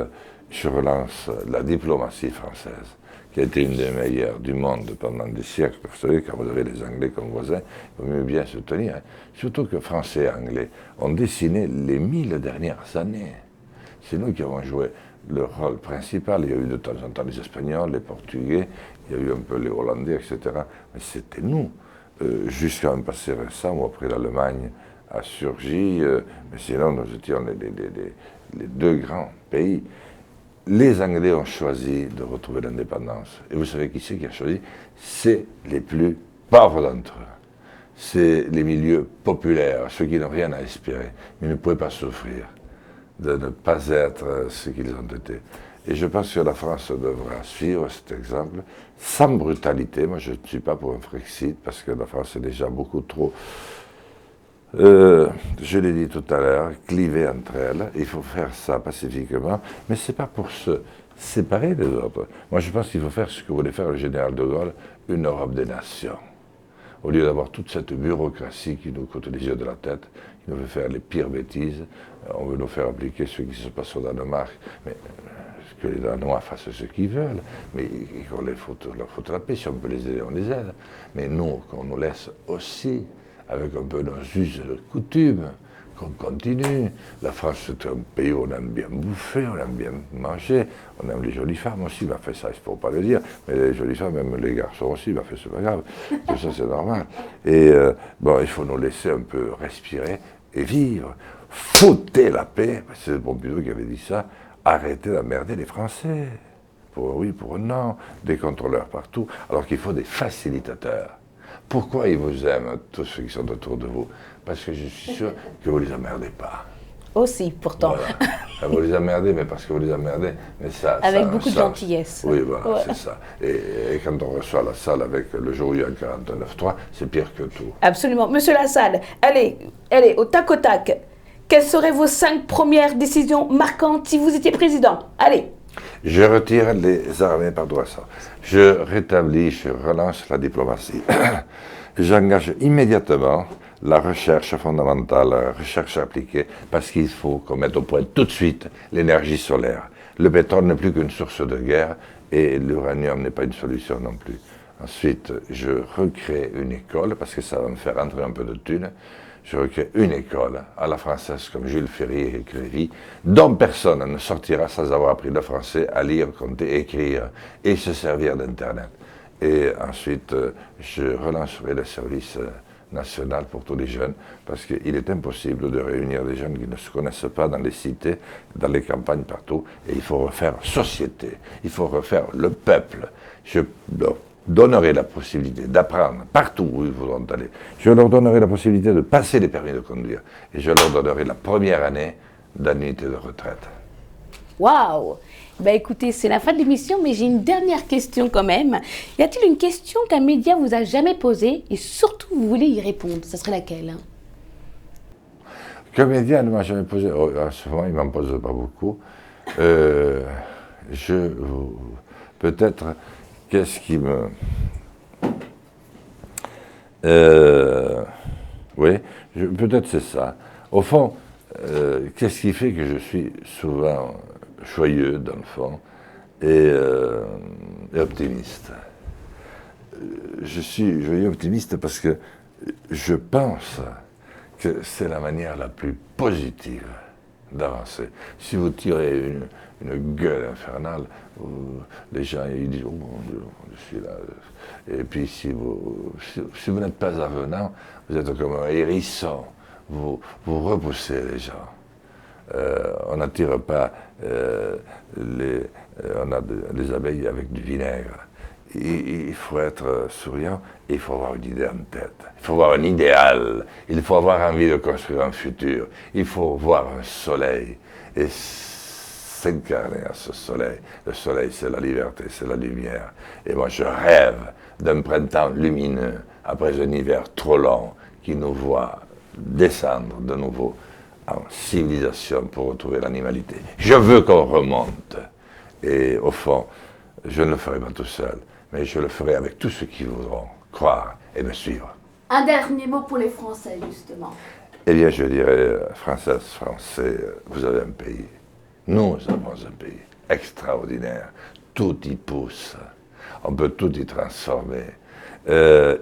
je relance la diplomatie française, qui a été une des meilleures du monde pendant des siècles. Vous savez, quand vous avez les Anglais comme voisins, il vaut mieux bien se tenir. Hein. Surtout que Français et Anglais ont dessiné les 1000 dernières années. C'est nous qui avons joué le rôle principal. Il y a eu de temps en temps les Espagnols, les Portugais, il y a eu un peu les Hollandais, etc. Mais c'était nous, jusqu'à un passé récent où après l'Allemagne a surgi, mais sinon nous étions les deux grands pays. Les Anglais ont choisi de retrouver l'indépendance. Et vous savez qui c'est qui a choisi? C'est les plus pauvres d'entre eux. C'est les milieux populaires, ceux qui n'ont rien à espérer, mais ne pouvaient pas souffrir de ne pas être ce qu'ils ont été. Et je pense que la France devra suivre cet exemple sans brutalité. Moi, je ne suis pas pour un Frexit, parce que la France est déjà beaucoup trop, je l'ai dit tout à l'heure, clivée entre elles. Il faut faire ça pacifiquement, mais ce n'est pas pour se séparer des autres. Moi, je pense qu'il faut faire ce que voulait faire le général de Gaulle, une Europe des nations. Au lieu d'avoir toute cette bureaucratie qui nous coûte les yeux de la tête, qui nous fait faire les pires bêtises, on veut nous faire appliquer ce qui se passe au Danemark, mais que les Danois fassent ce qu'ils veulent, mais qu'on leur foute la paix, si on peut les aider, on les aide. Mais nous, qu'on nous laisse aussi, avec un peu nos us de coutume, qu'on continue. La France, c'est un pays où on aime bien bouffer, on aime bien manger, on aime les jolies femmes aussi, mais enfin ça, il ne faut pas le dire, mais les jolies femmes aiment les garçons aussi, mais enfin c'est pas grave, tout ça c'est normal. Et bon, il faut nous laisser un peu respirer et vivre. Foutez la paix, c'est Pompidou qui avait dit ça, arrêtez d'emmerder les Français. Pour oui, pour non, des contrôleurs partout, alors qu'il faut des facilitateurs. Pourquoi ils vous aiment, tous ceux qui sont autour de vous? Parce que je suis sûr que vous ne les emmerdez pas. Aussi, pourtant. Voilà. Vous les emmerdez, mais parce que vous les emmerdez, mais ça... Avec ça, beaucoup de gentillesse. Oui, voilà, ouais. C'est ça. Et quand on reçoit la salle avec le jour où il y a un 49.3, c'est pire que tout. Absolument. Monsieur Lassalle, allez, au tac au tac. Quelles seraient vos 5 premières décisions marquantes si vous étiez président? Allez. Je retire les armées par droit ça. Je rétablis, je relance la diplomatie. J'engage immédiatement la recherche fondamentale, la recherche appliquée, parce qu'il faut qu'on mette au point tout de suite l'énergie solaire. Le pétrole n'est plus qu'une source de guerre et l'uranium n'est pas une solution non plus. Ensuite, je recrée une école, parce que ça va me faire entrer un peu de thunes. Je recrée une école à la française, comme Jules Ferry et Crévy, dont personne ne sortira sans avoir appris le français à lire, compter, écrire et se servir d'Internet. Et ensuite, je relancerai le service national pour tous les jeunes, parce qu'il est impossible de réunir des jeunes qui ne se connaissent pas dans les cités, dans les campagnes, partout, et il faut refaire société, il faut refaire le peuple. Je donnerai la possibilité d'apprendre partout où ils voudront aller. Je leur donnerai la possibilité de passer les permis de conduire, et je leur donnerai la première année d'annuité de retraite. Waouh! Ben écoutez, c'est la fin de l'émission, mais j'ai une dernière question quand même. Y a-t-il une question qu'un média vous a jamais posée et surtout vous voulez y répondre? Ça serait laquelle? Qu'un média ne m'a jamais posé, en ce moment il ne m'en pose pas beaucoup. Peut-être, qu'est-ce qui me... oui, peut-être c'est ça. Au fond, qu'est-ce qui fait que je suis souvent joyeux, dans le fond, et optimiste? Je suis joyeux et optimiste parce que je pense que c'est la manière la plus positive d'avancer. Si vous tirez une gueule infernale, les gens ils disent « Oh mon Dieu, je suis là ». Et puis si vous n'êtes pas avenant, vous êtes comme un hérisson, vous repoussez les gens. On n'attire pas les abeilles avec du vinaigre. Il faut être souriant et il faut avoir une idée en tête. Il faut avoir un idéal. Il faut avoir envie de construire un futur. Il faut voir un soleil et s'incarner à ce soleil. Le soleil, c'est la liberté, c'est la lumière. Et moi, je rêve d'un printemps lumineux après un hiver trop long qui nous voit descendre de nouveau en civilisation pour retrouver l'animalité. Je veux qu'on remonte. Et au fond, je ne le ferai pas tout seul, mais je le ferai avec tous ceux qui voudront croire et me suivre. Un dernier mot pour les Français, justement. Eh bien, je dirais, Françaises, Français, vous avez un pays. Nous avons un pays extraordinaire. Tout y pousse. On peut tout y transformer.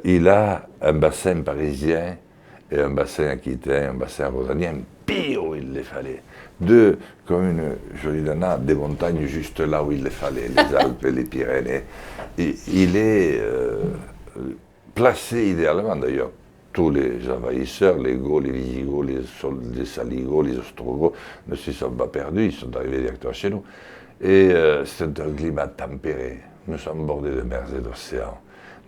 Il a un bassin parisien et un bassin aquitain, un bassin rhodanien, pire où il les fallait. Deux, comme une jolie nana, des montagnes juste là où il les fallait, les Alpes et les Pyrénées. Et il est placé idéalement d'ailleurs. Tous les envahisseurs, les Goths, les Visigoths, les Saligots, les Ostrogoths ne s'y sont pas perdus, ils sont arrivés directement chez nous. Et c'est un climat tempéré. Nous sommes bordés de mers et d'océans.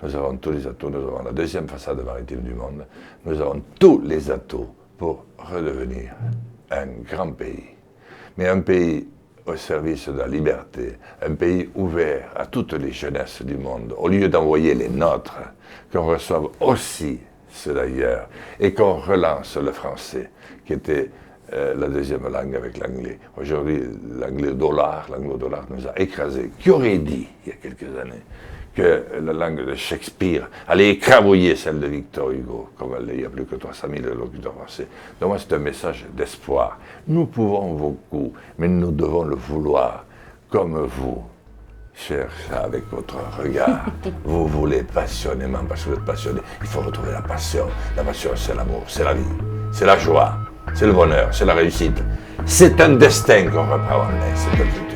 Nous avons tous les atouts, nous avons la deuxième façade maritime du monde. Nous avons tous les atouts pour redevenir un grand pays. Mais un pays au service de la liberté, un pays ouvert à toutes les jeunesses du monde, au lieu d'envoyer les nôtres, qu'on reçoive aussi ceux d'ailleurs, et qu'on relance le français, qui était la deuxième langue avec l'anglais. Aujourd'hui, l'anglo-dollar nous a écrasés. Qui aurait dit, il y a quelques années, que la langue de Shakespeare allait écrabouiller celle de Victor Hugo, comme il n'y a plus que 300 000 locuteurs français. Donc moi, c'est un message d'espoir. Nous pouvons beaucoup, mais nous devons le vouloir, comme vous, cher chat, avec votre regard. Vous voulez passionnément, parce que vous êtes passionné. Il faut retrouver la passion. La passion, c'est l'amour, c'est la vie, c'est la joie. c'est le bonheur, c'est la réussite. C'est un destin qu'on reprend en laisse, c'est un futur.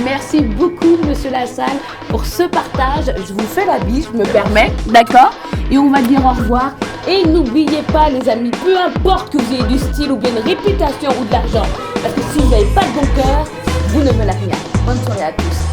Merci beaucoup, Monsieur Lassalle, pour ce partage. Je vous fais la bise, je me permets, d'accord? Et on va dire au revoir. Et n'oubliez pas, les amis, peu importe que vous ayez du style ou bien une réputation ou de l'argent, parce que si vous n'avez pas de bon cœur, vous ne valez rien. Bonne soirée à tous.